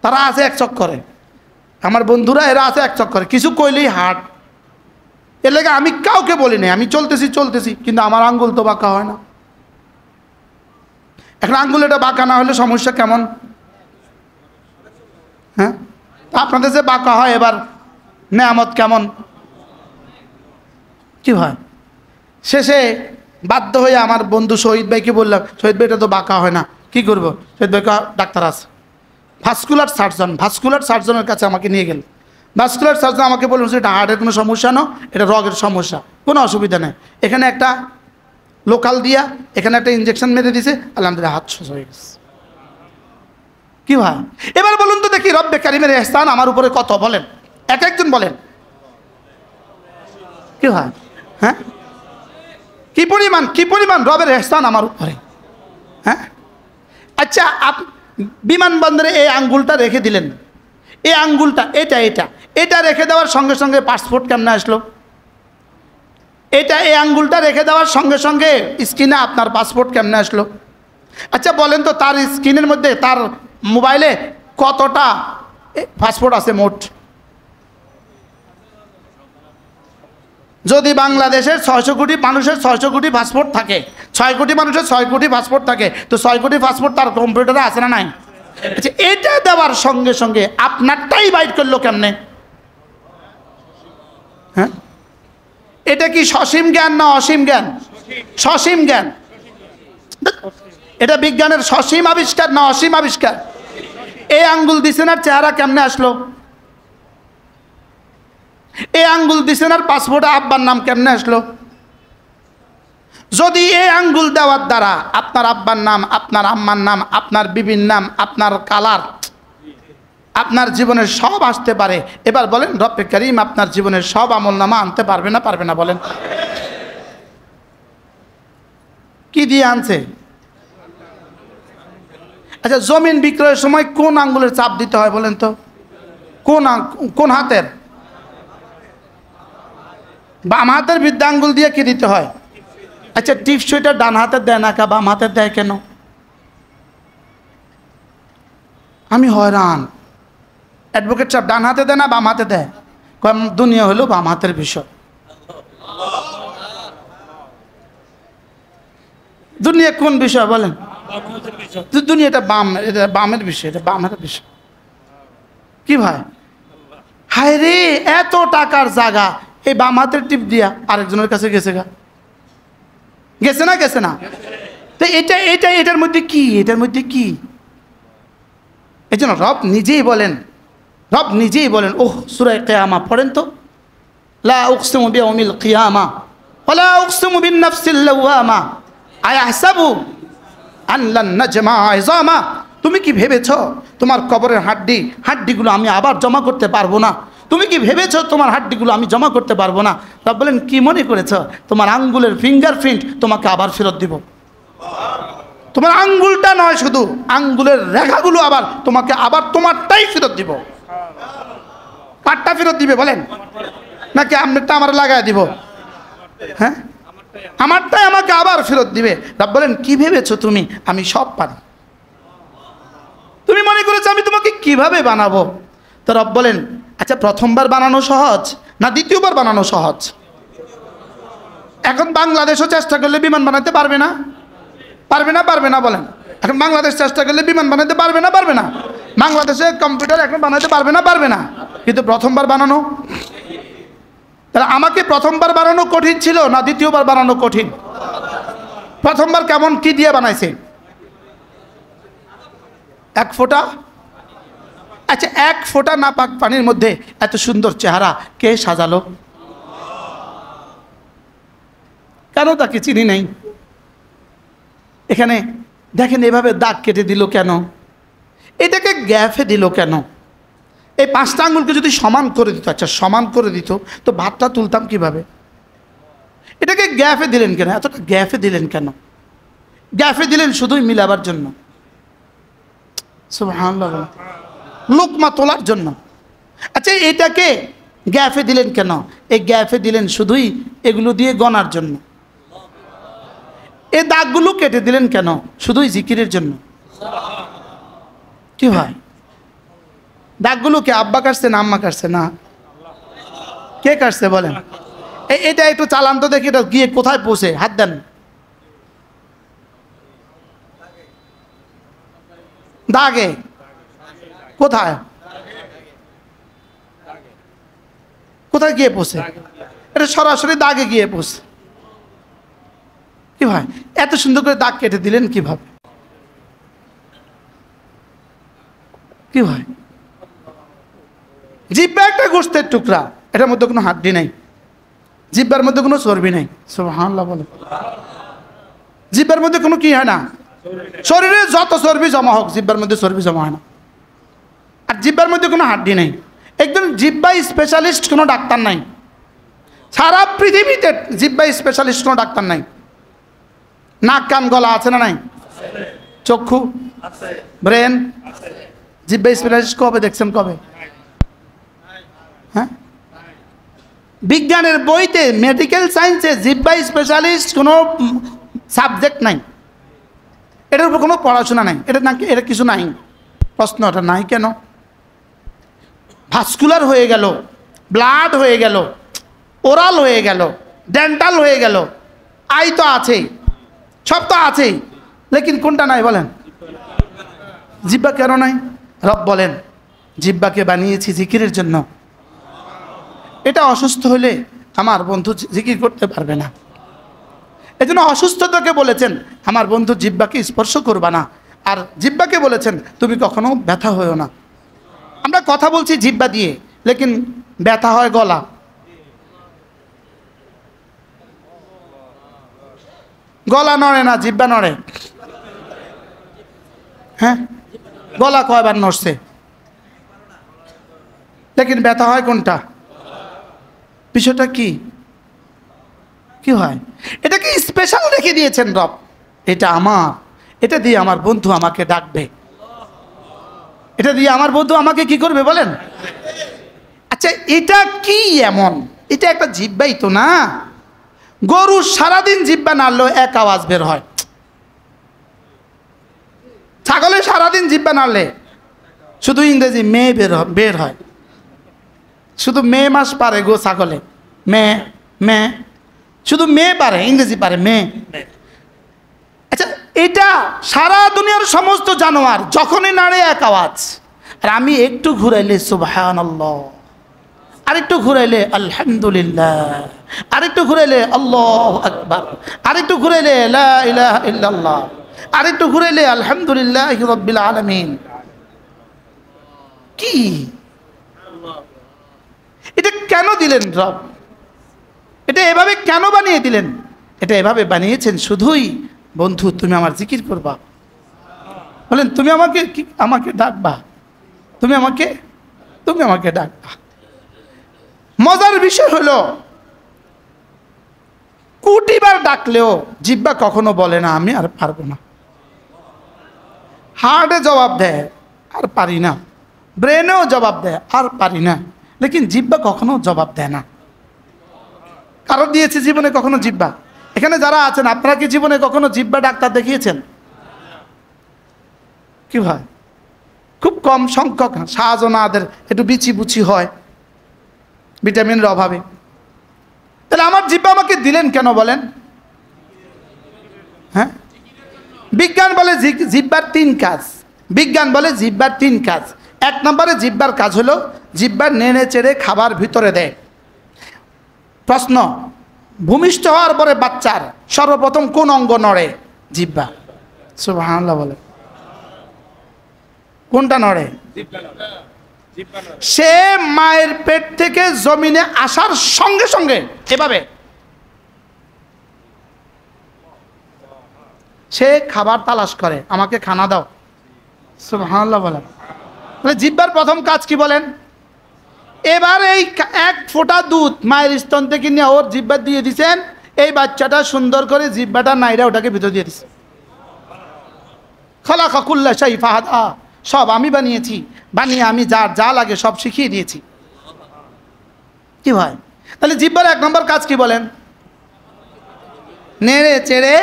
তারা আছে এক চক্করে, আমার বন্ধুরা এরা আছে এক চক্করে, কিছু কইলেই হার্ট। এর লেগে আমি কাউকে বলি নাই, আমি চলতেছি, কিন্তু আমার আঙ্গুল তো বাঁকা হয় না। এখন আঙ্গুল এটা বাঁকা না হলে সমস্যা কেমন? হ্যাঁ, আপনাদের যে বাঁকা হয়, এবার নেয়ামত কেমন? কি হয়? শেষে বাধ্য হয়ে আমার বন্ধু শহীদ ভাইকে বললাম, শহীদ ভাই এটা তো বাঁকা হয় না, কি করব? শহীদ ভাই ডাক্তার আছে, ভাস্কুলার সার্জনের কাছে আমাকে নিয়ে গেল। ভাস্কুলার সার্জন আমাকে বলল এটা হার্টের কোনো সমস্যা না, এটা রগের সমস্যা, কোনো অসুবিধা নেই। এখানে একটা লোকাল দিয়া, এখানে একটা ইঞ্জেকশন মেরে দিয়েছে, আলহামদুলিল্লাহ হাত সোজা হয়ে গেছে। কি ভাই? এবার বলুন তো দেখি রব্বে কারিমের ইহসান আমার উপরে কত, বলেন, এক একজন বলেন। কি হয়? হ্যাঁ, কি পরিমাণ রবের ইহসান আমার উপরে। হ্যাঁ, আচ্ছা বিমানবন্দরে এই আঙ্গুলটা রেখে দিলেন, এই আঙ্গুলটা এটা রেখে দেওয়ার সঙ্গে সঙ্গে পাসপোর্ট কেমনে আসলো? এই আঙ্গুলটা রেখে দেওয়ার সঙ্গে সঙ্গে স্ক্রিনে আপনার পাসপোর্ট কেমনে আসলো? আচ্ছা বলেন তো তার স্ক্রিনের মধ্যে, তার মোবাইলে কতটা পাসপোর্ট আছে মোট? যদি বাংলাদেশের 600 কোটি মানুষের 600 কোটি পাসপোর্ট থাকে, 6 কোটি মানুষের 6 কোটি পাসপোর্ট থাকে, তো 6 কোটি পাসপোর্ট তার কম্পিউটারে আছে না নাই? আচ্ছা এটা দেওয়ার সঙ্গে সঙ্গে আপনারটাই বাইট করলো কেমনে? হ্যাঁ, এটা কি সসীম জ্ঞান না অসীম জ্ঞান? সসীম জ্ঞান। এটা বিজ্ঞানের সসীম আবিষ্কার না অসীম আবিষ্কার? এই আঙ্গুল দিছেনার চেহারা কেমনে আসলো? এই আঙ্গুল দিছেনার পাসপোর্টে আব্বার নাম কেমনে আসলো? যদি এই আঙ্গুল দেওয়ার দ্বারা আপনার আব্বার নাম, আপনার আম্মার নাম, আপনার বিবির নাম, আপনার কালার, আপনার জীবনের সব আসতে পারে, এবার বলেন রব্বে কারীম আপনার জীবনের সব আমলনামা আনতে পারবে না পারবে না? বলেন। কি দিয়ে আনছে? আচ্ছা জমিন বিক্রয়ের সময় কোন আঙ্গুলের চাপ দিতে হয় বলেন তো? কোন হাতের? বাম হাতের বৃদ্ধাঙ্গুল দিয়ে কি দিতে হয়? আচ্ছা, টিপসইটা ডান হাতের দেয় না, বাম হাতের দেয় কেন? আমি হয়রান। অ্যাডভোকেট সাহেব ডান হাতে দেয় না বাম হাতে দেয়? দুনিয়া হলো বাম হাতের বিষয়। দুনিয়া কোন বিষয় বলেন? দুনিয়াটা বাম, এটা বামের বিষয়, এটা বাম হাতের বিষয়। কি ভাই, হায় রে, এত টাকার জায়গা এই বাম হাতের টিপ দিয়া আরেকজনের কাছে গেছে গেছে না গেছে না? তো এটার মধ্যে কি? এটার মধ্যে কি? এই জন্য রব নিজেই বলেন, ওহ সূরা কিয়ামা পড়েন তো, লা উকসিমু বিয়াউমিল কিয়ামা ওয়ালা উকসিমু বিন নাফসিল লাওয়ামা আয়াহসাবু আন লান নাজমা ইযামা। তুমি কি ভেবেছো তোমার কবরের হাড্ডিগুলো আমি আবার জমা করতে পারবো না? তুমি কি ভেবেছো তোমার হাড্ডিগুলো আমি জমা করতে পারবো না? রব বলেন, কি মনে করেছো তোমার আঙ্গুলের ফিঙ্গারপ্রিন্ট তোমাকে আবার ফেরত দিব? তোমার আঙ্গুলটা নয়, শুধু আঙ্গুলের রেখাগুলো আবার তোমাকে আবার তোমারটাই ফেরত দিব। কারটা ফেরত দিবে বলেন? নাকি আপনারটা আমার লাগায় দিব? হ্যাঁ, আমারটাই আমাকে আবার ফেরত দিবে। রব বলেন, কি ভেবেছো তুমি আমি সব পারি? তুমি মনে করেছো আমি তোমাকে কিভাবে বানাবো? তো রব বলেন, আচ্ছা প্রথমবার বানানো সহজ না দ্বিতীয়বার বানানো সহজ? এখন বাংলাদেশও চেষ্টা করলে বিমান বানাতে পারবে না? পারবে না বলেন? এখন বাংলাদেশ চেষ্টা করলে বিমান বানাতে পারবে না? বাংলাদেশে কম্পিউটার এখন বানাতে পারবে না? কিন্তু প্রথমবার বানানো, তাহলে আমাকে প্রথমবার বানানো কঠিন ছিল না দ্বিতীয়বার বানানো কঠিন? প্রথমবার কেমন, কি দিয়ে বানাইছে? এক ফোঁটা। আচ্ছা, এক ফোঁটা নাপাক পানির মধ্যে এত সুন্দর চেহারা কে সাজালো? কেন তাকে চিনি নাই? এখানে দেখেন এভাবে দাগ কেটে দিল কেন? এটাকে গ্যাফে দিল কেন? এই 5টা আঙ্গুলকে যদি সমান করে দিত, আচ্ছা সমান করে দিত, তো ভাতটা তুলতাম কিভাবে? এটাকে গ্যাফে দিলেন কেন? এতটা গ্যাফে দিলেন কেন? গ্যাফে দিলেন শুধুই মিলাবার জন্য, সুবহানাল্লাহ, লোকমা তোলার জন্য। আচ্ছা, এটাকে গ্যাফে দিলেন কেন? এই গ্যাফে দিলেন শুধুই এগুলো দিয়ে গণার জন্য। এই দাগগুলো কেটে দিলেন কেন? শুধুই জিকিরের জন্য। কি ভাই, দাগগুলো কে আব্বা কাটছে না আম্মা কাটছে? না, কে কাটছে বলেন? এটা একটু চালান তো দেখি, এটা গিয়ে কোথায় পৌঁছে, হাত দেন। দাগে কোথায় গিয়ে পৌঁছে? এটা সরাসরি দাগে গিয়ে পৌঁছে। কি ভাই, এত সুন্দর করে দাগ কেটে দিলেন কিভাবে? কি ভাই, জিহ্বা একটা গোশতের টুকরা, এটার মধ্যে কোনো হাড্ডি নাই, জিহ্বার মধ্যে কোনো চর্বি নেই। সুবহানাল্লাহ বলে, জিহ্বার মধ্যে কোনো কি হয় না? শরীরে যত চর্বি জমা হোক, জিহ্বার মধ্যে চর্বি জমা হয় না। আর জিহ্বার মধ্যে কোনো হাড্ডি নেই। একজন জিহ্বা স্পেশালিস্ট কোনো ডাক্তার নাই, সারা পৃথিবীতে জিহ্বা স্পেশালিস্ট কোনো ডাক্তার নাই। নাক কান গলা আছে না নাই? চক্ষু, ব্রেন, জিহ্বা স্পেশালিস্ট কবে দেখছেন? কবে? হ্যাঁ, বিজ্ঞানের বইতে মেডিকেল সায়েন্সে জিহ্বা স্পেশালিস্ট কোনো সাবজেক্ট নাই, এটার উপর কোনো পড়াশোনা নাই। এটা কিছু নাই। প্রশ্নটা নাই কেন? ভাস্কুলার হয়ে গেল, ব্লাড হয়ে গেল, ওরাল হয়ে গেল, ডেন্টাল হয়ে গেল, আই তো আছেই, সব তো আছেই, লেকিন কোনটা নাই বলেন? জিহ্বা কেন নাই? রব বলেন, জিহ্বাকে বানিয়েছি জিকিরের জন্য। এটা অসুস্থ হলে আমার বন্ধু জিকির করতে পারবে না। এই জন্য অসুস্থতাকে বলেছেন আমার বন্ধু জিহ্বাকে স্পর্শ করবা না, আর জিহ্বাকে বলেছেন তুমি কখনো ব্যথা হয়েও না। আমরা কথা বলছি জিহ্বা দিয়ে, লেকিন ব্যথা হয় গলা। গলা নড়ে না, জিহ্বা নড়ে। হ্যাঁ, গলা কয়বার নড়ছে, লেকিন ব্যথা হয় কোনটা? বিষয়টা কি? কি হয়? এটাকে স্পেশাল রেখে দিয়েছেন রব, এটা আমার, এটা দিয়ে আমার বন্ধু আমাকে ডাকবে, এটা দিয়ে আমার বন্ধু আমাকে কি করবে বলেন? আচ্ছা এটা কি এমন? এটা একটা জিহ্বাই তো না। গরু সারাদিন জিহ্বা নাড়লেও এক আওয়াজ বের হয়, ছাগলে সারাদিন জিহ্বা নাড়লে শুধু ইংরেজি মে বের হয়, শুধু মে মাস পারে গো ছাগলে, মে মে, শুধু মে পারে, ইংরেজি পারে মে। আচ্ছা এটা সারা দুনিয়ার সমস্ত জানোয়ার যখনই নাড়ে এক আওয়াজ, আর আমি একটু ঘুরাইলে সুবহানাল্লাহ, আরেকটু ঘুরাইলে আলহামদুলিল্লাহ, আরেকটু ঘুরাইলে আল্লাহু আকবার, আরেকটু ঘুরাইলে লা ইলাহা ইল্লাল্লাহ, আরেকটু ঘুরাইলে আলহামদুলিল্লাহি রাব্বিল আলামিন। কি এটা কেন দিলেন রব? এটা এভাবে কেন বানিয়ে দিলেন? এটা এভাবে বানিয়েছেন শুধুই বন্ধু তুমি আমার জিকির করবা, বলেন তুমি আমাকে ডাকবা, তুমি আমাকে ডাকবা। মজার বিষয় হলো কোটিবার ডাকলেও জিহ্বা কখনো বলে না আমি আর পারবো না। হার্টে জবাব দেয় আর পারি না, ব্রেনেও জবাব দেয় আর পারি না, লেকিন জিহ্বা কখনো জবাব দেয় না। কারো দিয়েছে জীবনে কখনো জিহ্বা? এখানে যারা আছেন আপনারা কি জীবনে কখনো জিহ্বা ডাক্তার দেখিয়েছেন? কি হয়? খুব কম সংখ্যক, শাহজানাদের একটু বিচি বুচি হয় ভিটামিনের অভাবে। তাহলে আমার জিহ্বা আমাকে দিলেন কেন বলেন? হ্যাঁ, বিজ্ঞান বলে জিহ্বার 3 কাজ। বিজ্ঞান বলে জিহ্বার 3 কাজ। 1 নম্বরে জিহ্বার কাজ হলো জিহ্বার নেড়ে চেড়ে খাবার ভিতরে দেয়। প্রশ্ন, ভূমিষ্ঠ হওয়ার পরে বাচ্চার সর্বপ্রথম কোন অঙ্গ নড়ে? জিহ্বা। সুবহানাল্লাহ বলে। কোনটা নড়ে? সে মায়ের পেট থেকে জমিনে আসার সঙ্গে সঙ্গে এভাবে সে খাবার তালাশ করে, আমাকে খানা দাও। সুবহানাল্লাহ বলেন। তাহলে জিহ্বার প্রথম কাজ কি বলেন? এবার এই 1 ফোঁটা দুধ মায়ের স্তন থেকে নিয়ে ওর জিহ্বা দিয়ে দিছেন, এই বাচ্চাটা সুন্দর করে জিহ্বাটা নাইরা ওটাকে ভিতর দিয়ে দিছে। খালাকা কুল্লা শাই ফাহাদা, সব আমি বানিয়েছি, বানিয়ে আমি যা লাগে সব শিখিয়ে দিয়েছি। কি ভাই? তাহলে জিহ্বার 1 নম্বর কাজ কি বলেন? নেড়ে চেড়ে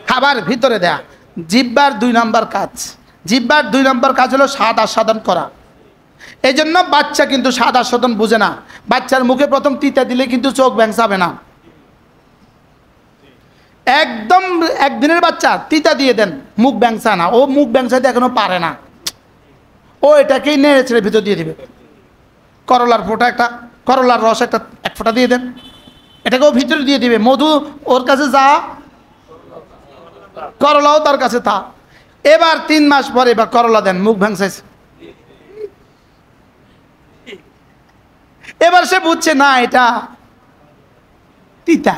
খাবার ভিতরে দেয়া। জিহ্বার 2 নম্বর কাজ, জিহ্বার 2 নম্বর কাজ হলো স্বাদ আস্বাদন করা। এই জন্য বাচ্চা কিন্তু স্বাদ আস্বাদন বুঝে না। বাচ্চার মুখে প্রথম তিতা দিলে কিন্তু চোখ ব্যাংসাবে না। একদম 1 দিনের বাচ্চা তিতা দিয়ে দেন, মুখ ব্যাংসা না, ও মুখ ব্যাংসাতে এখনো পারে না, ও এটাকেই নেড়ে ছেড়ে ভিতর দিয়ে দিবে। করলার ফোঁটা একটা, করলার রস একটা 1 ফোঁটা দিয়ে দেন, এটাকেও ভিতরে দিয়ে দিবে। মধু ওর কাছে যা, করলাও তার কাছে তা। এবার 3 মাস পরে এবার করলা দেন, মুখ ভাঙসাইছে। এবার সে বুঝছে না এটা তিতা।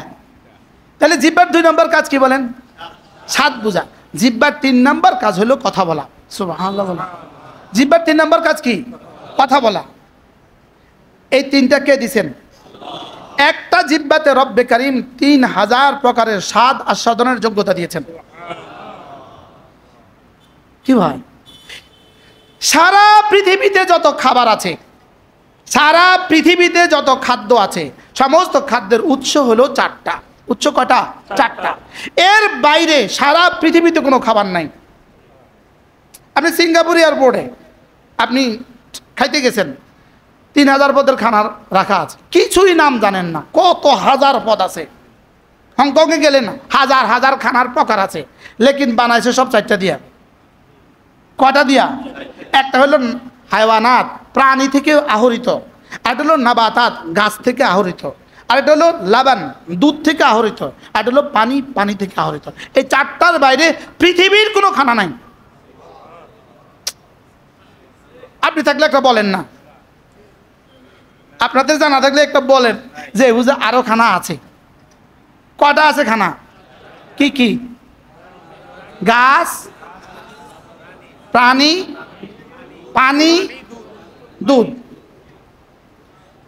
তাহলে জিহ্বার 2 নম্বর কাজ কি বলেন? স্বাদ বোঝা। জিহ্বার 3 নম্বর কাজ হলো কথা বলা। সুবহানাল্লাহ বলা। জিহ্বার 3 নম্বর কাজ কি? কথা বলা। এই 3টা কে দিছেন? একটা জিহ্বাতে রব্বে কারীম 3000 প্রকারের স্বাদ আস্বাদনের যোগ্যতা দিয়েছেন। কি ভাই? সারা পৃথিবীতে যত খাবার আছে, সারা পৃথিবীতে যত খাদ্য আছে, সমস্ত খাদ্যের উৎস হলো 4টা। উৎস কটা? 4টা। এর বাইরে সারা পৃথিবীতে কোনো খাবার নাই। আপনি সিঙ্গাপুর এয়ারপোর্টে আপনি খাইতে গেছেন, 3000 পদের খানার রাখা আছে, কিছুই নাম জানেন না, কত হাজার পদ আছে। হংকংয়ে গেলেন, হাজার হাজার খানার প্রকার আছে, লেকিন বানাইছে সব 4টা দিয়া। কটা দিয়া? একটা হলো হায়ওয়ানাত, প্রাণী থেকে আহরিত, আর হলো নাবাতাত, গাছ থেকে আহরিত, আর এটা হলো লাবান, দুধ থেকে আহরিত, আর এটা হলো পানি, পানি থেকে আহরিত। এই 4টার বাইরে পৃথিবীর কোনো খানা নাই। আপনি থাকলে একটা বলেন না, আপনাদের জানা থাকলে একটা বলেন যে বুঝে আরো খানা আছে। কটা আছে খানা? কি কি? গাছ, প্রাণী, পানি, দুধ।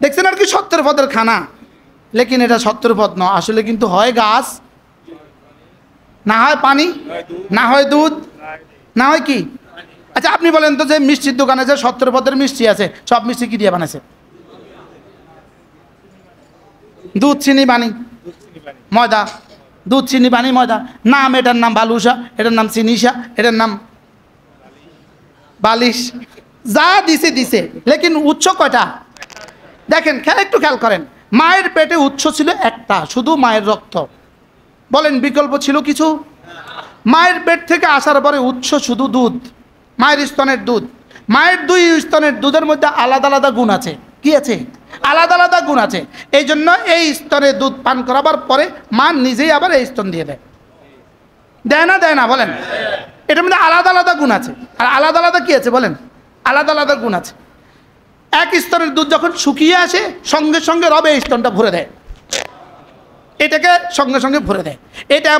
দেখছেন আর কি 70 পদের খানা, লেকিন এটা 70 পদ নয়, আসলে কিন্তু হয় গাছ, না হয় পানি, না হয় দুধ, না হয় কি? আচ্ছা আপনি বলেন তো, যে মিষ্টির দোকানে যে 70 পদের মিষ্টি আছে, সব মিষ্টি কি দিয়ে বানাইছে? দুধ চিনি পানি ময়দা, দুধ চিনি পানি ময়দা। নাম, এটার নাম বালুসা, এটার নাম চিনিসা, এটার নাম বালিশ, যা দিছে দিছে, লেকিন উৎস কয়টা? দেখেন, একটু খেয়াল করেন, মায়ের পেটে উৎস ছিল একটা, শুধু মায়ের রক্ত। বলেন বিকল্প ছিল কিছু? মায়ের পেট থেকে আসার পরে উৎস শুধু দুধ, মায়ের স্তনের দুধ। মায়ের দুই স্তনের দুধের মধ্যে আলাদা আলাদা গুণ আছে। কি আছে? আলাদা আলাদা গুণ আছে। এই জন্য এই স্তনে দুধ পান করাবার পরে মা নিজেই আবার এই স্তন দিয়ে দেয়। দেয় না? দেয় না? বলেন। এটার মধ্যে আলাদা আলাদা গুণ আছে। আর আলাদা আলাদা কি আছে বলেন? আলাদা আলাদা গুণ আছে। এক স্তনের দুধ যখন শুকিয়ে আসে, সঙ্গে সঙ্গে রবে এই স্তনটা ভরে দেয়, এটাকে সঙ্গে সঙ্গে ভরে দেয়। এটা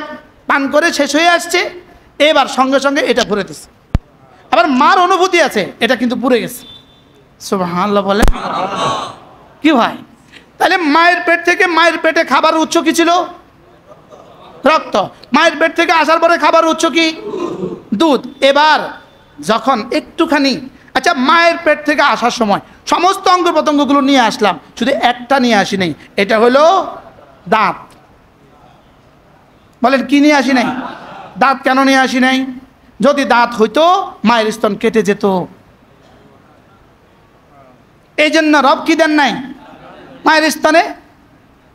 পান করে শেষ হয়ে আসছে, এবার সঙ্গে সঙ্গে এটা ভরে দিচ্ছে। আবার মার অনুভূতি আছে, এটা কিন্তু পুড়ে গেছে। সুবহানাল্লাহ বলে কি হয়? তাহলে মায়ের পেট থেকে, মায়ের পেটে খাবার উৎস কি ছিল? রক্ত। মায়ের পেট থেকে আসার পরে খাবার উৎস কি? দুধ। এবার যখন একটুখানি, আচ্ছা মায়ের পেট থেকে আসার সময় সমস্ত অঙ্গ প্রত্যঙ্গগুলো নিয়ে আসলাম, শুধু একটা নিয়ে আসি নাই, এটা হলো দাঁত। বলেন কি নিয়ে আসি নাই? দাঁত কেন নিয়ে আসি নাই? যদি দাঁত হইতো মায়ের স্তন কেটে যেত। এই জন্য রব কি দেন নাই? মায়ের স্তনে,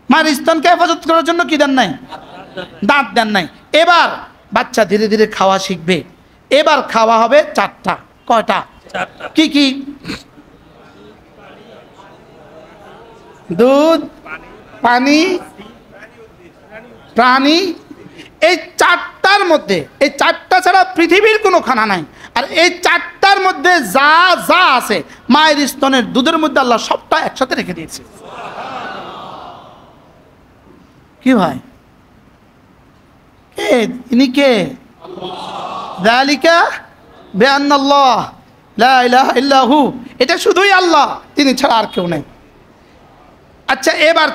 মায়ের স্তনকে হেফাজত করার জন্য কি দেন নাই? দাঁত দেন নাই। এবার বাচ্চা ধীরে ধীরে খাওয়া শিখবে। এবার খাওয়া হবে চারটা। কয়টা? কি কি? দুধ, পানি, প্রাণী। এই চারটার মধ্যে, এই চারটা ছাড়া পৃথিবীর কোনো খানা নাই। আর এই চারটার মধ্যে যা যা আছে মায়ের স্তনের দুধের মধ্যে আল্লাহ সবটা একসাথে রেখে দিয়েছে। কি ভাই? কে ইনি? কে? যালিকা বিআন্নাল্লাহ লা ইলাহা ইল্লা হু, এটা শুধুই আল্লাহ, তিনি ছাড়া আর কেউ নেই। আচ্ছা এবার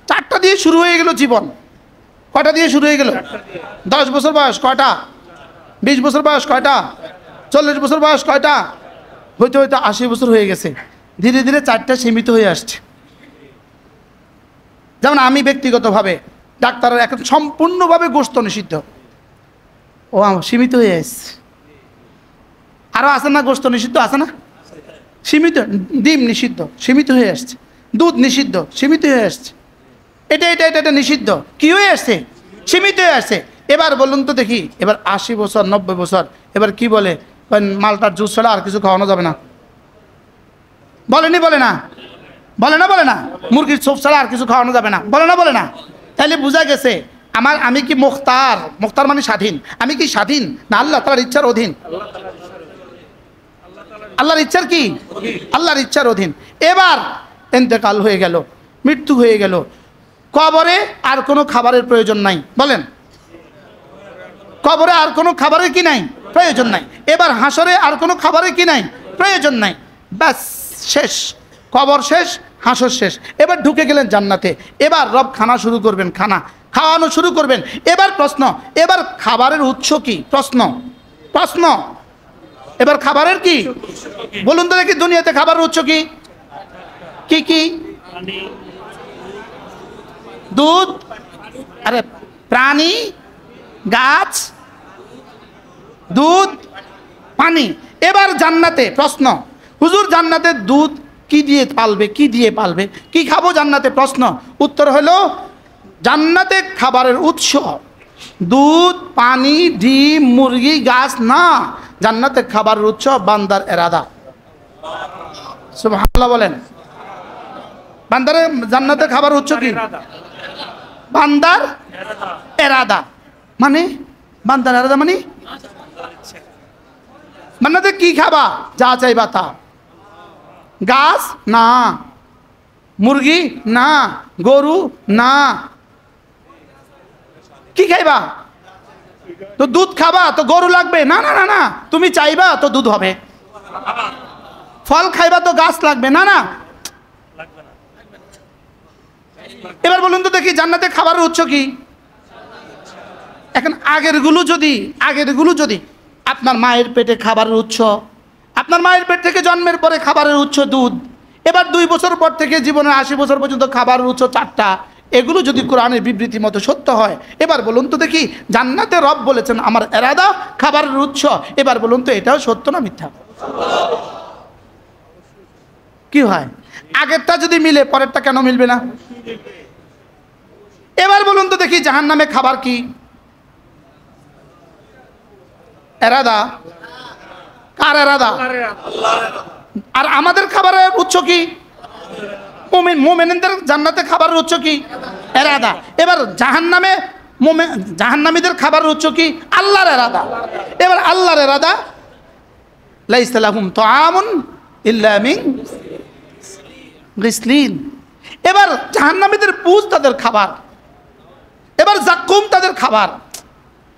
চারটা দিয়ে শুরু হয়ে গেল জীবন। কয়টা দিয়ে শুরু হয়ে গেল? 10 বছর বয়স কয়টা? 20 বছর বয়স কয়টা? 40 বছর বয়স কয়টা? হইতে হইতে 80 বছর হয়ে গেছে। ধীরে ধীরে চারটা সীমিত হয়ে আসছে। যেমন আমি ব্যক্তিগতভাবে, ডাক্তারের এখন সম্পূর্ণভাবে গোশত নিষিদ্ধ, ও সীমিত হয়ে আসছে। আরও আছে না গোশত নিষিদ্ধ? আছে না? সীমিত। ডিম নিষিদ্ধ, সীমিত হয়ে আসছে। দুধ নিষিদ্ধ, সীমিত হয়ে আসছে। এটা এটা এটা এটা নিষিদ্ধ, কি হয়ে আসছে? সীমিত হয়ে আসছে। এবার বলুন তো দেখি, এবার 80 বছর 90 বছর, এবার কি বলে? মালটার জুস ছাড়া আর কিছু খাওয়ানো যাবে না। বলেনি? বলে না? বলে না? বলে না? মুরগির চোপ ছাড়া আর কিছু খাওয়ানো যাবে না। বলে না? বলে না? তাহলে বোঝা গেছে আমি কি মুখতার? মুখতার মানে স্বাধীন। আমি কি স্বাধীন না আল্লাহ তাআলার ইচ্ছার অধীন? আল্লাহর ইচ্ছার কি? আল্লাহর ইচ্ছার অধীন। এবার ইন্তেকাল হয়ে গেল, মৃত্যু হয়ে গেল, কবরে আর কোনো খাবারের প্রয়োজন নাই। বলেন, কবরে আর কোনো খাবারের কি নাই? প্রয়োজন নাই। এবার হাসরে আর কোনো খাবারের কি নাই? প্রয়োজন নাই। ব্যাস শেষ, কবর শেষ, হাসর শেষ। এবার ঢুকে গেলেন জান্নাতে। এবার রব খানা শুরু করবেন, খানা খাওয়ানো শুরু করবেন। এবার প্রশ্ন, এবার খাবারের উৎস কি? প্রশ্ন এবার খাবারের কি? বলুন তো দেখি, দুনিয়াতে খাবারের উৎস কি? কি কি? দুধ, আরে প্রাণী, গাছ, দুধ, পানি। এবার জান্নাতে প্রশ্ন, হুজুর জান্নাতে দুধ কি দিয়ে পালবে? কি দিয়ে পালবে? কি খাবো জান্নাতে? প্রশ্ন, উত্তর হলো জান্নাতে খাবারের উৎস দুধ, পানি, ডিম, মুরগি, গাছ না। জান্নাতে খাবারের উৎস বান্দার এরাদা। সুবহানাল্লাহ বলেন। বান্দারে জান্নাতে খাবার উৎস কি? বান্দার এরাদা। মানে বান্দার এরাদা মানে জান্নাতে কি খাবা? যা চাইবা তা। গাছ না, মুরগি না, গরু না। কি খাইবা? তো দুধ খাবা তো গরু লাগবে না? না না না, তুমি চাইবা তো দুধ হবে। ফল খাইবা তো গাছ লাগবে না? না। এবার বলুন তো দেখি জান্নাতে খাবারের উৎস কি? এখন আগেরগুলো যদি আপনার মায়ের পেটে খাবারের উৎস, আপনার মায়ের পেট থেকে জন্মের পরে খাবারের উৎস দুধ, এবার 2 বছর পর থেকে জীবনের 80 বছর পর্যন্ত খাবারের উৎস 4টা, এগুলো যদি কোরআনের বিবৃতি মতো সত্য হয়, এবার বলুন তো দেখি, জান্নাতে রব বলেছেন আমার এরাদা খাবারের উৎস, এবার বলুন তো এটাও সত্য না মিথ্যা? কি হয়? আগেরটা যদি মিলে পরেরটা কেন মিলবে না? এবার বলুন তো দেখি, জাহান্নামে খাবার কি? এরাদা। কার এরাদা? আর আমাদের খাবারের উৎস কি? মুমিনদের জান্নাতে খাবারের উৎস কি? এরাদা। এবার জাহান্নামীদের খাবারের উৎস কি? আল্লাহর এরাদা। এবার আল্লাহর এরাদা, লাইসা লাহুম তাআমুন ইল্লা মিন গিসলিন। এবার জাহান্নামীদের পুজ তাদের খাবার, এবার জাক্কুম তাদের খাবার।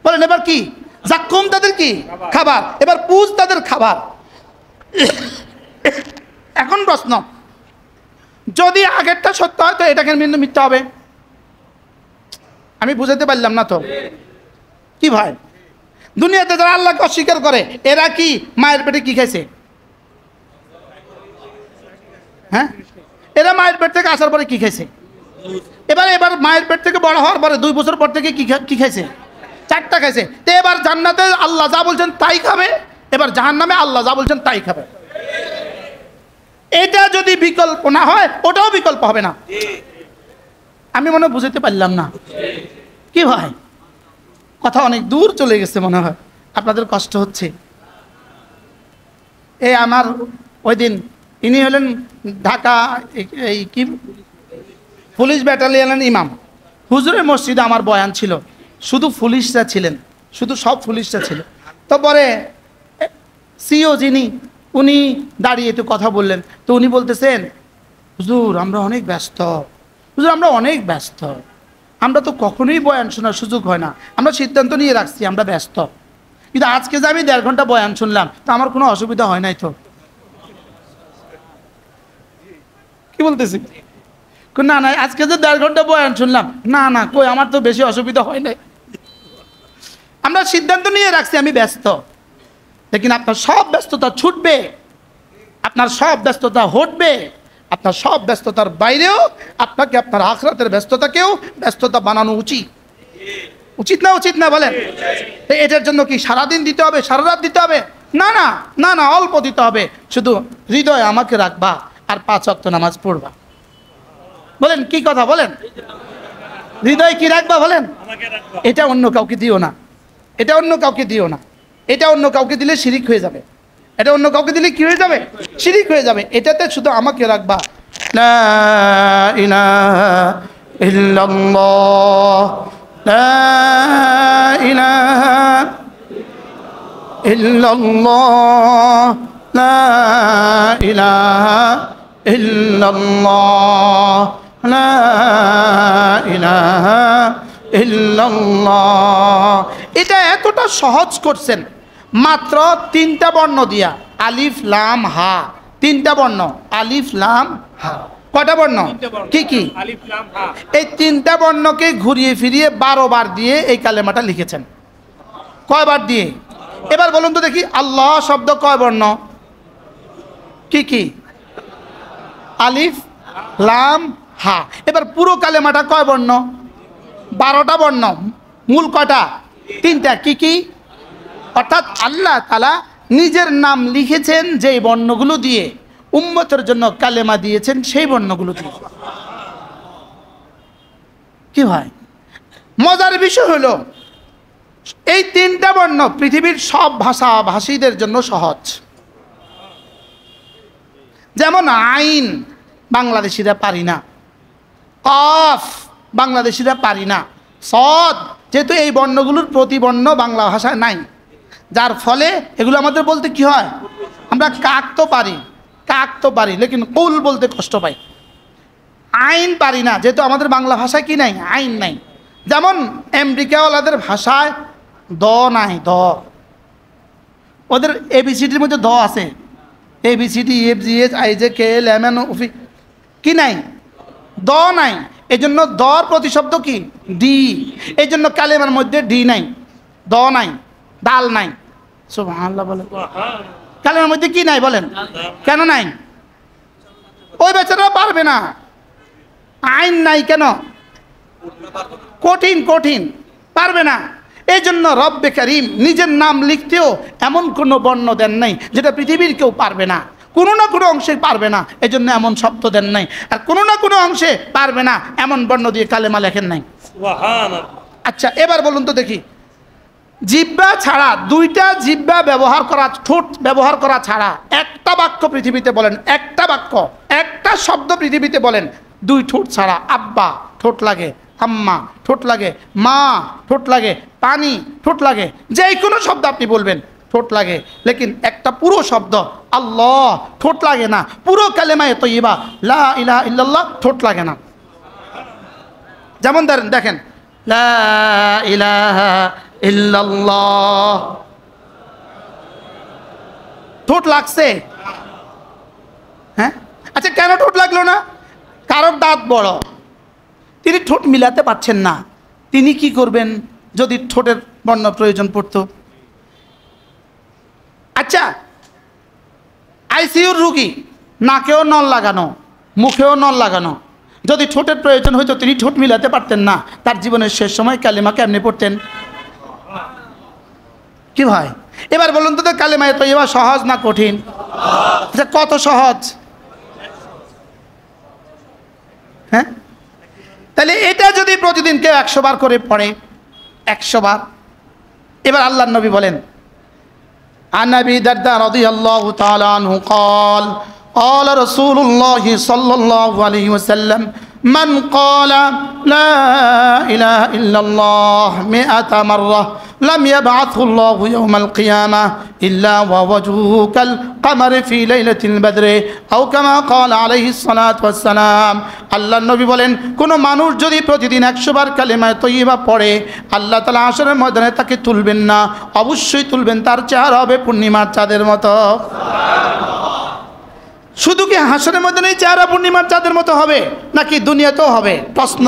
বলেন এবার কি? জাক্কুম তাদের কি খাবার, এবার পুজ তাদের খাবার। এখন প্রশ্ন, যদি আগেরটা সত্য হয় তো এটা কেন মিথ্যা হবে? আমি বুঝাতে পারলাম না তো। কি ভাই, দুনিয়াতে যারা আল্লাহকে অস্বীকার করে এরা কি মায়ের পেটে কি খাইছে? হ্যাঁ, এরা মায়ের পেট থেকে আসার পরে কি খাইছে? এবার মায়ের পেট থেকে বড় হওয়ার পরে 2 বছর পর থেকে কি খাইছে? 4টা খাইছে। তো এবার জান্নাতে আল্লাহ যা বলছেন তাই খাবে, এবার জাহান্নামে আল্লাহ যা বলছেন তাই খাবে। এটা যদি বিকল্প না হয় ওটাও বিকল্প হবে না। আমি মনে হয় বুঝাতে পারলাম না। কি ভাই, কথা অনেক দূর চলে গেছে মনে হয়, আপনাদের কষ্ট হচ্ছে। এই আমার ওই দিন ইনি হলেন ঢাকা এই কি পুলিশ ব্যাটালিয়নের ইমাম। হুজুরের মসজিদে আমার বয়ান ছিল, শুধু পুলিশরা ছিলেন, শুধু সব পুলিশরা ছিল। তো পরে সিও যিনি, উনি দাঁড়িয়ে একটু কথা বললেন। তো উনি বলতেছেন, হুজুর আমরা অনেক ব্যস্ত, হুজুর আমরা অনেক ব্যস্ত, আমরা তো কখনোই বয়ান শোনার সুযোগ হয় না, আমরা সিদ্ধান্ত নিয়ে রাখছি আমরা ব্যস্ত। কিন্তু আজকে যে আমি 1.5 ঘন্টা বয়ান শুনলাম তো আমার কোনো অসুবিধা হয় নাই তো। কি বলতেছি? না না, আজকে যে 1.5 ঘন্টা বয়ান শুনলাম, না না কই আমার তো বেশি অসুবিধা হয় নাই, আমরা সিদ্ধান্ত নিয়ে রাখছি আমি ব্যস্ত। লেকিন আপনার সব ব্যস্ততা ছুটবে, আপনার সব ব্যস্ততা হটবে, আপনার সব ব্যস্ততার বাইরেও আপনাকে আপনার আখিরাতের ব্যস্ততাকেও ব্যস্ততা বানানো উচিত। উচিত না উচিত না বলেন? এটার জন্য কি সারাদিন দিতে হবে, সারা রাত দিতে হবে? না না না না, অল্প দিতে হবে। শুধু হৃদয়ে আমাকে রাখবা আর 5 ওয়াক্ত নামাজ পড়বা। বলেন কি কথা বলেন? হৃদয়ে কি রাখবা বলেন? এটা অন্য কাউকে দিও না, এটা অন্য কাউকে দিও না। এটা অন্য কাউকে দিলে শিরিক হয়ে যাবে, এটা অন্য কাউকে দিলে কি হয়ে যাবে? শিরিক হয়ে যাবে। এটাতে শুধু আমাকে রাখবা। লা ইলাহা ইল্লাল্লাহ, লা ইলাহা ইল্লাল্লাহ, লা ইলাহা ইল্লাল্লাহ, লা ইলাহা ইল্লাল্লাহ। এটা এতটা সহজ করছেন মাত্র 3টা বর্ণ দিয়া, আলিফ লাম হা। 3টা বর্ণ, আলিফ লাম হা। কয়টা বর্ণ? কি কি? এই 3টা বর্ণকে ঘুরিয়ে ফিরিয়ে 12 বার দিয়ে এই কালেমাটা লিখেছেন। কয়বার দিয়ে? এবার বলুন তো দেখি, আল্লাহ শব্দ কয় বর্ণ? কি কি? আলিফ লাম হা। এবার পুরো কালেমাটা কয় বর্ণ? 12টা বর্ণ। মূল কয়টা? 3টা। কি কি? অর্থাৎ আল্লাহ তাআলা নিজের নাম লিখেছেন যেই বর্ণগুলো দিয়ে, উম্মতের জন্য কালেমা দিয়েছেন সেই বর্ণগুলো দিয়ে। কি ভাই, মজার বিষয় হলো এই 3টা বর্ণ পৃথিবীর সব ভাষীদের জন্য সহজ। যেমন আইন বাংলাদেশিরা পারি না, কফ বাংলাদেশিরা পারি না, সদ, যেহেতু এই বর্ণগুলোর প্রতিবর্ণ বাংলা ভাষায় নাই, যার ফলে এগুলো আমাদের বলতে কি হয়, আমরা কাক তো পারি লেকিন কুল বলতে কষ্ট পাই। আইন পারি না, যেহেতু আমাদের বাংলা ভাষায় কি নাই, আইন নাই। যেমন আমেরিকাওয়ালাদের ভাষায় দ নাই, দ। ওদের এবিসিডির মধ্যে দ আছে, ABCD EFGH IJK LMN কি নাই, দ নাই। এই জন্য দর প্রতিশব্দ কি? ডি। এই জন্য কালেমার মধ্যে ডি নাই, দ নাই, দাল নাই। সুবহানাল্লাহ বলেন। কালেমার মধ্যে কি নাই বলেন? কেন নাই? ওই বেচারা পারবে না। আইন নাই কেন? কঠিন কঠিন, পারবে না। এই জন্য রব্বে কারীম নিজের নাম লিখতেও এমন কোনো বর্ণ দেন নাই যেটা পৃথিবীর কেউ পারবে না, কোনো না কোনো অংশে পারবে না, এই জন্য এমন শব্দ দেন নাই। আর কোনো না কোনো অংশে পারবে না এমন বর্ণ দিয়ে কালেমা লেখেন নাই। আচ্ছা এবার বলুন তো দেখি, জিহ্বা ছাড়া, দুইটা জিহ্বা ব্যবহার করা, ঠোঁট ব্যবহার করা ছাড়া একটা বাক্য পৃথিবীতে বলেন, একটা বাক্য, একটা শব্দ পৃথিবীতে বলেন দুই ঠোঁট ছাড়া। আব্বা ঠোঁট লাগে, আম্মা ঠোঁট লাগে, মা ঠোঁট লাগে, পানি ঠোঁট লাগে, যে কোনো শব্দ আপনি বলবেন ঠোঁট লাগে। লেকিন একটা পুরো শব্দ আল্লাহ ঠোঁট লাগে না, পুরো কালেমায়ে তয়্যিবা লা ইলাহা ইল্লাল্লাহ ঠোঁট লাগে না। যেমন দেখেন লা ইলাহা ইল্লাল্লাহ, ঠোঁট লাগছে? হ্যাঁ, আচ্ছা কেন ঠোঁট লাগলো না? কারোর দাঁত বড়, তিনি ঠোঁট মিলাতে পারছেন না, তিনি কি করবেন যদি ঠোঁটের বর্ণ প্রয়োজন পড়তো? আচ্ছা আইসিইউর রুগী, নাকেও নল লাগানো, মুখেও নল লাগানো, যদি ঠোঁটের প্রয়োজন হইতো তিনি ঠোঁট মিলাতে পারতেন না, তার জীবনের শেষ সময় কালেমা কেমনে পড়তেন? কি ভাই এবার বলুন তো, কালেমায়ে তয়্যিবা সহজ না কঠিন? আচ্ছা কত সহজ? হ্যাঁ, তাহলে এটা যদি প্রতিদিন কেউ 100 বার করে পড়ে, 100 বার। এবার আল্লাহর নবী বলেন, عن أبي الدرداء رضي الله تعالى عنه قال قال رسول الله صلى الله عليه وسلم من قال لا إله إلا الله 100 مرة لم يبعثه الله يوم القيامة إلا ووجهه كالقمر في ليلة البدر أو كما قال عليه الصلاة والسلام। আল্লাহ নবী বলেন, কোনো মানুষ যদি প্রতিদিন 100 বার কালেমায়ে তয়্যিবা পড়ে, আল্লাহ তাআলা হাশরের ময়দানে তাকে তুলবেন না, অবশ্যই তুলবেন, তার চেহারা হবে পূর্ণিমার চাঁদের মতো। শুধু কি হাশরের ময়দানে চেহারা পূর্ণিমার চাঁদের মতো হবে নাকি দুনিয়াতেও হবে? প্রশ্ন।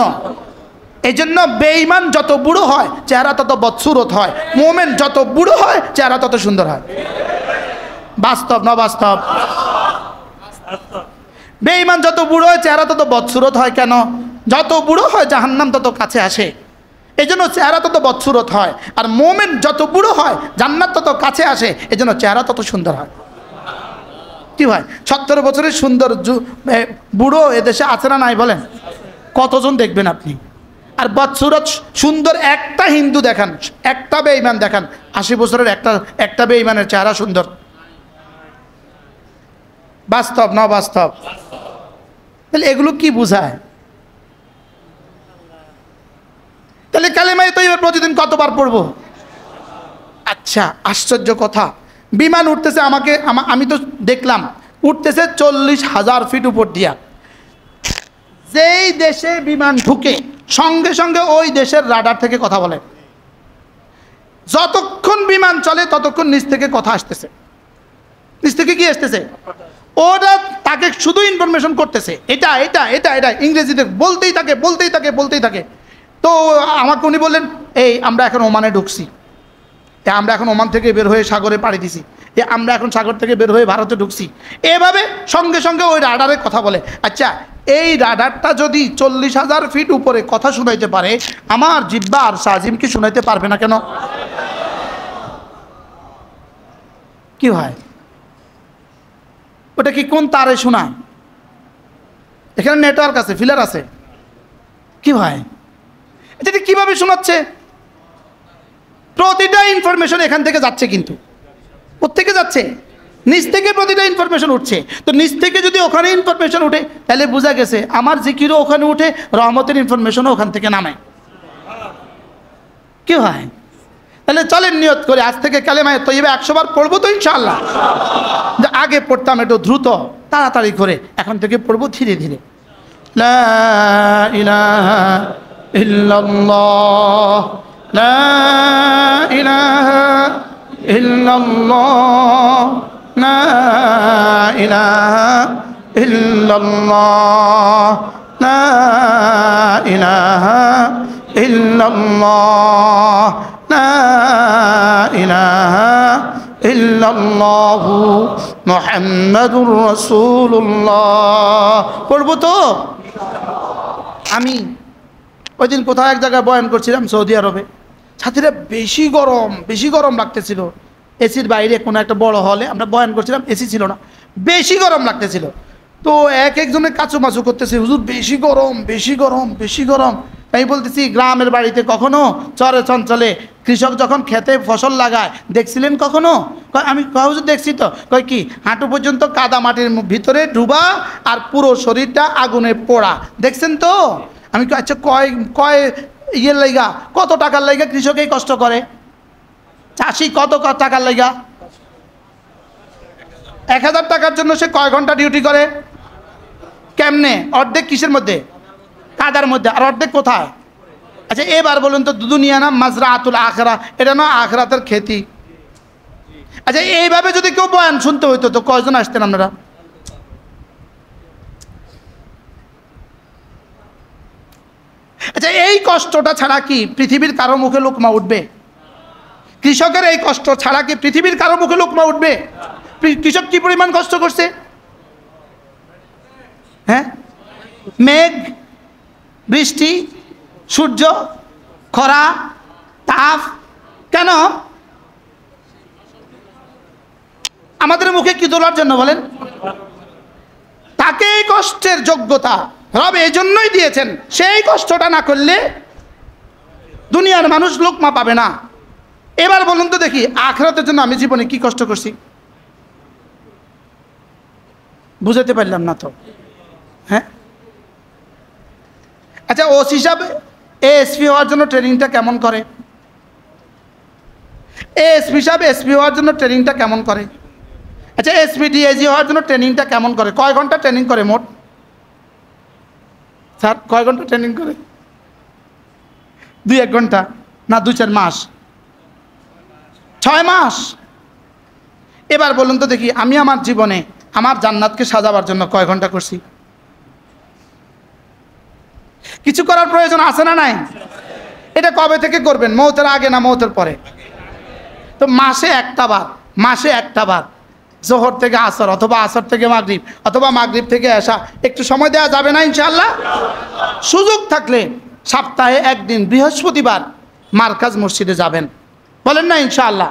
এই জন্য বেঈমান যত বুড়ো হয় চেহারা তত বদসুরত হয়, মুমিন যত বুড়ো হয় চেহারা তত সুন্দর হয়। বাস্তব না বাস্তব? বেঈমান যত বুড়ো হয় চেহারা তত বদসুরত হয়। কেন? যত বুড়ো হয় জাহান্নাম তত কাছে আসে, এই জন্য চেহারা তত বদসুরত হয়। আর মুমিন যত বুড়ো হয় জান্নাত তত কাছে আসে, এই জন্য চেহারা তত সুন্দর হয়। কি ভাই, 70 বছরের সুন্দর বুড়ো এদেশে আছে না নাই বলেন? কতজন দেখবেন আপনি? আর বদসুরত সুন্দর একটা হিন্দু দেখান, একটা বেঈমান দেখান, 80 বছরের একটা বেঈমানের চেহারা সুন্দর। বাস্তব না বাস্তব? তাহলে এগুলো কি বোঝায়? তাহলে কালেমায়ে তয়্যিবা প্রতিদিন কতবার পড়বো? আচ্ছা আশ্চর্য কথা, বিমান উঠতেছে, আমি তো দেখলাম উঠতেছে 40,000 ফিট উপর দিয়া। যেই দেশে বিমান ঢুকে সঙ্গে সঙ্গে ওই দেশের রাডার থেকে কথা বলে, যতক্ষণ বিমান চলে ততক্ষণ নিচ থেকে কথা আসতেছে। নিচ থেকে কি আসতেছে? ওরা তাকে শুধু ইনফরমেশন করতেছে, এটা এটা এটা এটা ইংরেজিতে বলতেই থাকে। তো আমাকে উনি বললেন, এই আমরা এখন ওমানে ঢুকছি, আমরা এখন ওমান থেকে বের হয়ে সাগরে পাড়ি দিছি, আমরা এখন সাগর থেকে বের হয়ে ভারতে ঢুকছি, এভাবে সঙ্গে সঙ্গে ওই রাডারে কথা বলে। আচ্ছা এই রাডারটা যদি 40,000 ফিট উপরে কথা শুনাইতে পারে, আমার জিহ্বা আর সাজিম কি শুনাইতে পারবে না কেন? কি হয়, ওটা কি কোন তারে শোনায়? এখানে নেটওয়ার্ক আছে, ফিলার আছে। কি ভাই এটা কিভাবে শোনাচ্ছে? প্রতিটা ইনফরমেশন এখান থেকে যাচ্ছে, কিন্তু কোত্থেকে যাচ্ছে? নিচ থেকে প্রতিটা ইনফরমেশন উঠছে। তো নিচ থেকে যদি ওখানে ইনফরমেশন উঠে তাহলে বোঝা গেছে আমার জিকিরও ওখানে উঠে, রহমতের ইনফরমেশনও ওখান থেকে নামে। কি হয়? তাহলে চলেন নিয়ত করে আজ থেকে কালেমায়ে তয়্যিবা 100 বার পড়বো তো ইনশাআল্লাহ। আগে পড়তাম একটু দ্রুত তাড়াতাড়ি করে, এখন থেকে পড়বো ধীরে ধীরে। লা ইলাহা ইল্লাল্লাহ লা ইলাহা ইল্লাল্লাহ লা ইলাহা ইল্লাল্লাহ লা ইলাহা ইল্লাল্লাহ লা ইলাহা ইল্লাল্লাহু মুহাম্মাদুর রাসূলুল্লাহ। পড়বো তো? আমি ওই দিন কোথাও এক জায়গায় বয়ান করছিলাম সৌদি আরবে, ছাত্রীরা বেশি গরম লাগতেছিল। এসির বাইরে কোনো একটা বড় হলে আমরা বয়ান করছিলাম, এসি ছিল না, বেশি গরম লাগতেছিল। তো একজনের কাচুমাচু করতেছে, হুজুর বেশি গরম। তাই বলতেছি, গ্রামের বাড়িতে কখনো চরে চঞ্চলে কৃষক যখন খেতে ফসল লাগায় দেখছিলেন কখনো? আমি হুজুর দেখছি তো। কয় কি, হাঁটু পর্যন্ত কাদা মাটির ভিতরে ডুবা আর পুরো শরীরটা আগুনে পোড়া, দেখছেন তো? আমি আচ্ছা কয় ইয়ের লাইগা, কত টাকার লাইগা কৃষক এই কষ্ট করে? চাষি কত টাকার লাইগা? 1000 টাকার জন্য সে কয় ঘন্টা ডিউটি করে? কেমনে? অর্ধেক কিসের মধ্যে? কাদার মধ্যে। আর অর্ধেক কোথায়? আচ্ছা এবার বলুন তো, দুনিয়া না মাজরাতুল আখরা, এটা না আখরাতের খেতি? আচ্ছা এইভাবে যদি কেউ বয়ান শুনতে হইতো তো কয়জন আসতেন আপনারা? আচ্ছা এই কষ্টটা ছাড়া কি পৃথিবীর কারো মুখে লোকমা উঠবে? কৃষকের এই কষ্ট ছাড়া কি পৃথিবীর কারো মুখে লোকমা উঠবে? কৃষক কি পরিমাণ কষ্ট করছে? হ্যাঁ, মেঘ, বৃষ্টি, সূর্য, খরা, তাপ, কেন? আমাদের মুখে কি তোলার জন্য বলেন? তাকে এই কষ্টের যোগ্যতা রব এই জন্যই দিয়েছেন, সেই কষ্টটা না করলে দুনিয়ার মানুষ লোকমা পাবে না। এবার বলুন তো দেখি, আখিরাতের জন্য আমি জীবনে কি কষ্ট করছি? বুঝাতে পারলাম না তো। হ্যাঁ, আচ্ছা ওস হিসাবে এএসপি হওয়ার জন্য ট্রেনিংটা কেমন করে? এএসপি হিসাবে এসপি হওয়ার জন্য ট্রেনিংটা কেমন করে? আচ্ছা এসপি ডিআইজি হওয়ার জন্য ট্রেনিংটা কেমন করে? কয় ঘন্টা ট্রেনিং করে মোট? স্যার কয় ঘন্টা ট্রেনিং করে? 2-1 ঘন্টা না 2-4 মাস? 6 মাস। এবার বলুন তো দেখি, আমি আমার জীবনে আমার জান্নাতকে সাজাবার জন্য কয় ঘন্টা করছি? কিছু করার প্রয়োজন আছে না নাই? এটা কবে থেকে করবেন? মৌতের আগে না মৌতের পরে? তো মাসে একটা বার জোহর থেকে আসর, অথবা আসর থেকে মাগরিব, অথবা মাগরিব থেকে এশা, একটু সময় দেওয়া যাবে না ইনশাআল্লাহ? সুযোগ থাকলে সপ্তাহে একদিন বৃহস্পতিবার মার্কাজ মসজিদে যাবেন, বলেন না ইনশাআল্লাহ?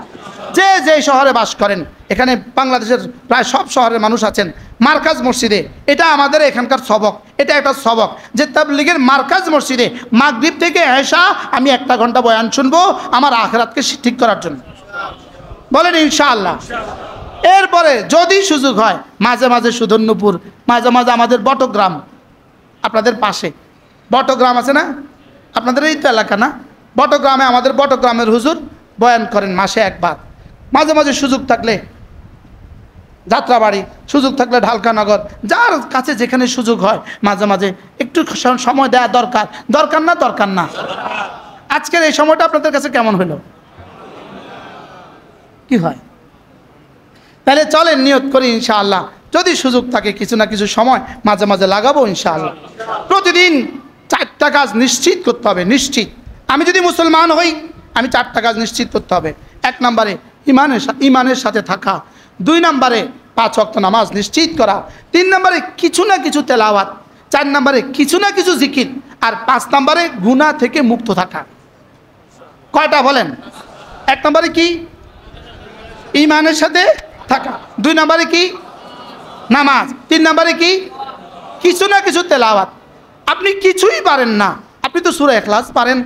যে শহরে বাস করেন, এখানে বাংলাদেশের প্রায় সব শহরের মানুষ আছেন, মার্কাজ মসজিদে, এটা আমাদের এখানকার সবক, এটা একটা সবক যে তাবলীগের মার্কাজ মসজিদে মাগরিব থেকে এশা আমি 1 ঘন্টা বয়ান শুনবো আমার আখিরাতকে ঠিক করার জন্য, বলেন ইনশাআল্লাহ? এরপরে যদি সুযোগ হয় মাঝে মাঝে সুধন্যপুর, মাঝে মাঝে আমাদের বটগ্রাম, আপনাদের পাশে বটগ্রাম আছে না? আপনাদের এই তো এলাকা না? বটগ্রামে আমাদের বটগ্রামের হুজুর বয়ান করেন মাসে 1 বার। মাঝে মাঝে সুযোগ থাকলে যাত্রাবাড়ি, সুযোগ থাকলে ঢালকানগর, যার কাছে যেখানে সুযোগ হয় মাঝে মাঝে একটু সময় দেওয়া দরকার। দরকার না? আজকের এই সময়টা আপনাদের কাছে কেমন হলো? কি হয়? তাহলে চলেন নিয়ত করি ইনশাআল্লাহ, যদি সুযোগ থাকে কিছু না কিছু সময় মাঝে মাঝে লাগাবো ইনশাআল্লাহ। প্রতিদিন 4টা কাজ নিশ্চিত করতে হবে, নিশ্চিত। আমি যদি মুসলমান হই, আমি 4টা কাজ নিশ্চিত করতে হবে। 1 নম্বরে ইমানের সাথে থাকা, 2 নম্বরে 5 ওয়াক্ত নামাজ নিশ্চিত করা, 3 নম্বরে কিছু না কিছু তেলাওয়াত, 4 নম্বরে কিছু না কিছু জিকির, আর 5 নম্বরে গুনাহ থেকে মুক্ত থাকা। কয়টা বলেন? 1 নম্বরে কি? ইমানের সাথে থাকা। 2 নম্বরে কি? নামাজ। 3 নম্বরে কি? কিছু না কিছু তেলাওয়াত। আপনি কিছুই পারেন না, আপনি তো সূরা ইখলাস পারেন।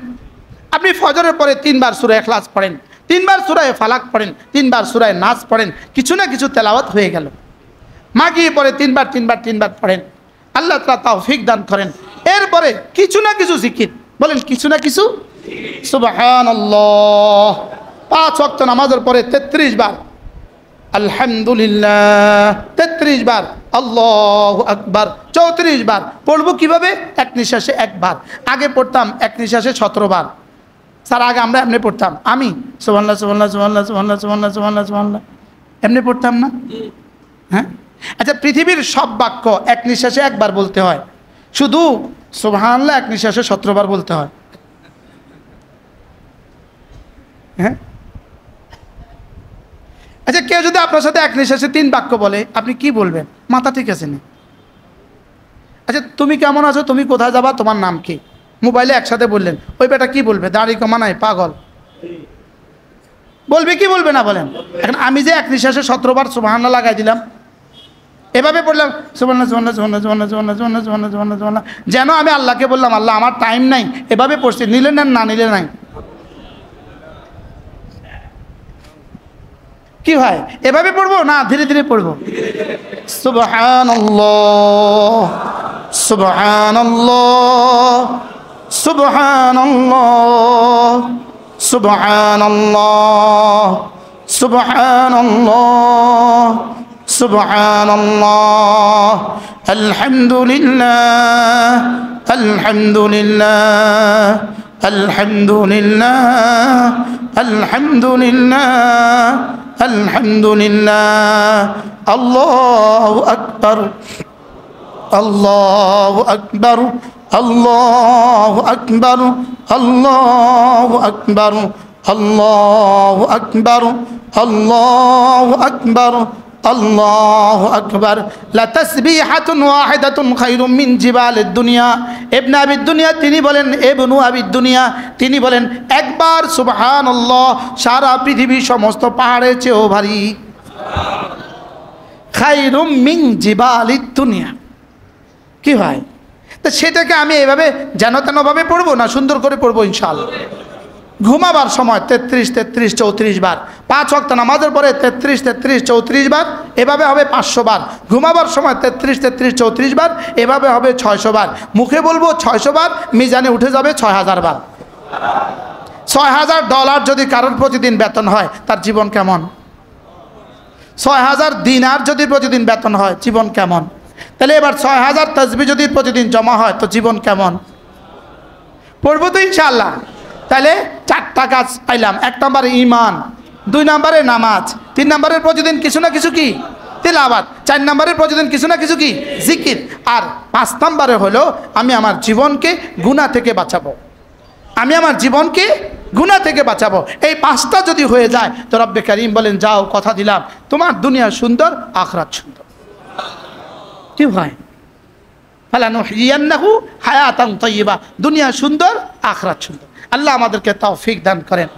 আপনি ফজরের পরে 3 বার সূরা ইখলাস পড়েন, 3 বার সূরা ফালাক পড়েন, 3 বার সূরা নাস পড়েন, কিছু না কিছু তেলাওয়াত হয়ে গেল। মাগরিবের পরে 3 বার পড়েন, আল্লাহ তাআলা তৌফিক দান করেন। এরপরে কিছু না কিছু জিকির, বলেন কিছু না কিছু। সুবহানাল্লাহ। 5 ওয়াক্ত নামাজের পরে 33 বার আলহামদুলিল্লাহ, 33 বার আল্লাহু আকবার, 34 বার। পড়বো কিভাবে? 1 নিঃশ্বাসে 1 বার। আগে পড়তাম 1 নিঃশ্বাসে 17 বার। স্যার আগে আমরা এমনি পড়তাম, আমি সুবহানাল্লাহ সুবহানাল্লাহ সুবহানাল্লাহ সুবহানাল্লাহ সুবহানাল্লাহ সুবহানাল্লাহ সুবহানাল্লাহ এমনি পড়তাম না? হ্যাঁ, আচ্ছা পৃথিবীর সব বাক্য 1 নিঃশ্বাসে 1 বার বলতে হয়, শুধু সুবহানাল্লাহ 1 নিঃশ্বাসে 17 বার বলতে হয়। হ্যাঁ, আচ্ছা কেউ যদি আপনার সাথে 1 নিঃশ্বাসে 3 বাক্য বলে, আপনি কি বলবেন? মাথা ঠিক আছে না? আচ্ছা তুমি কেমন আছো, তুমি কোথায় যাবা, তোমার নাম কি? মোবাইলে একসাথে বললেন, ওই বেটা কি বলবে, দাড়ি কমা নাই, পাগল বলবে কি বলবে না বলেন? এখন আমি যে এক নিঃশ্বাসে 17 বার সুবহানাল্লাহ লাগাই দিলাম, এভাবে পড়লাম সুবহানাল্লাহ সুবহানাল্লাহ সুবহানাল্লাহ সুবহানাল্লাহ সুবহানাল্লাহ সুবহানাল্লাহ সুবহানাল্লাহ সুবহানাল্লাহ, যেন আমি আল্লাহকে বললাম আল্লাহ আমার টাইম নাই, এভাবে পড়ছি, নিলে নেন না নিলে নাই। কি হয়, এভাবে পড়বো না ধীরে ধীরে পড়বো? সুবহানাল্লাহ সুবহানাল্লাহ সুবহানাল্লাহ সুবহানাল্লাহ সুবহানাল্লাহ সুবহানাল্লাহ আলহামদুলিল্লাহ আলহামদুলিল্লাহ আলহামদুলিল্লাহ আলহামদুলিল্লাহ আলহামদুলিল্লাহ আল্লাহু আকবার আল্লাহু আকবার আল্লাহু আকবার আল্লাহু আকবার আল্লাহু আকবার আল্লাহু আকবার আল্লাহু আকবার লা তাসবিহাতুন ওয়াহিদাতুন খায়রুম মিন জিবালিদ দুনিয়া। ইবনে আবি দুনিয়া তিনি বলেন, ইবনু আবি দুনিয়া তিনি বলেন, একবার সুবহানাল্লাহ সারা পৃথিবী সমস্ত পাহাড়ের চেয়েও ভারী। খায়রুম মিন জিবালিদ দুনিয়া। কি হয়, তো সেটাকে আমি এভাবে যেন তেনভাবে পড়বো না, সুন্দর করে পড়বো ইনশাআল্লাহ। ঘুমাবার সময় 33 33 34 বার, 5 ওয়াক্ত নামাজের পরে 33 33 34 বার, এভাবে হবে 500 বার। ঘুমাবার সময় 33 33 34 বার, এভাবে হবে 600 বার। মুখে বলবো 600 বার, মিজানে উঠে যাবে 6000 বার। $6000 যদি কারোর প্রতিদিন বেতন হয়, তার জীবন কেমন? 6000 দিনার যদি প্রতিদিন বেতন হয়, জীবন কেমন? তাহলে এবার 6000 তাসবিহ যদি প্রতিদিন জমা হয়, তো জীবন কেমন? পড়বো তো ইনশাআল্লাহ। তাহলে 4টা কাজ পাইলাম। 1 নম্বরে ঈমান, 2 নম্বরে নামাজ, 3 নম্বরের প্রতিদিন কিছু না কিছু কি তিলাওয়াত, 4 নম্বরের প্রতিদিন কিছু না কিছু কি জিকির, আর 5 নম্বরে হলো আমি আমার জীবনকে গুনাহ থেকে বাঁচাবো। আমি আমার জীবনকে গুনাহ থেকে বাঁচাবো। এই 5টা যদি হয়ে যায়, তো রব্বে কারীম বলেন, যাও কথা দিলাম তোমার দুনিয়া সুন্দর, আখিরাত সুন্দর। কি হয়, ফালানুহইয়ান্নাহু হায়াতান তাইয়্যিবা, দুনিয়া সুন্দর, আখিরাত সুন্দর। আল্লাহ আমাদেরকে তৌফিক দান করেন।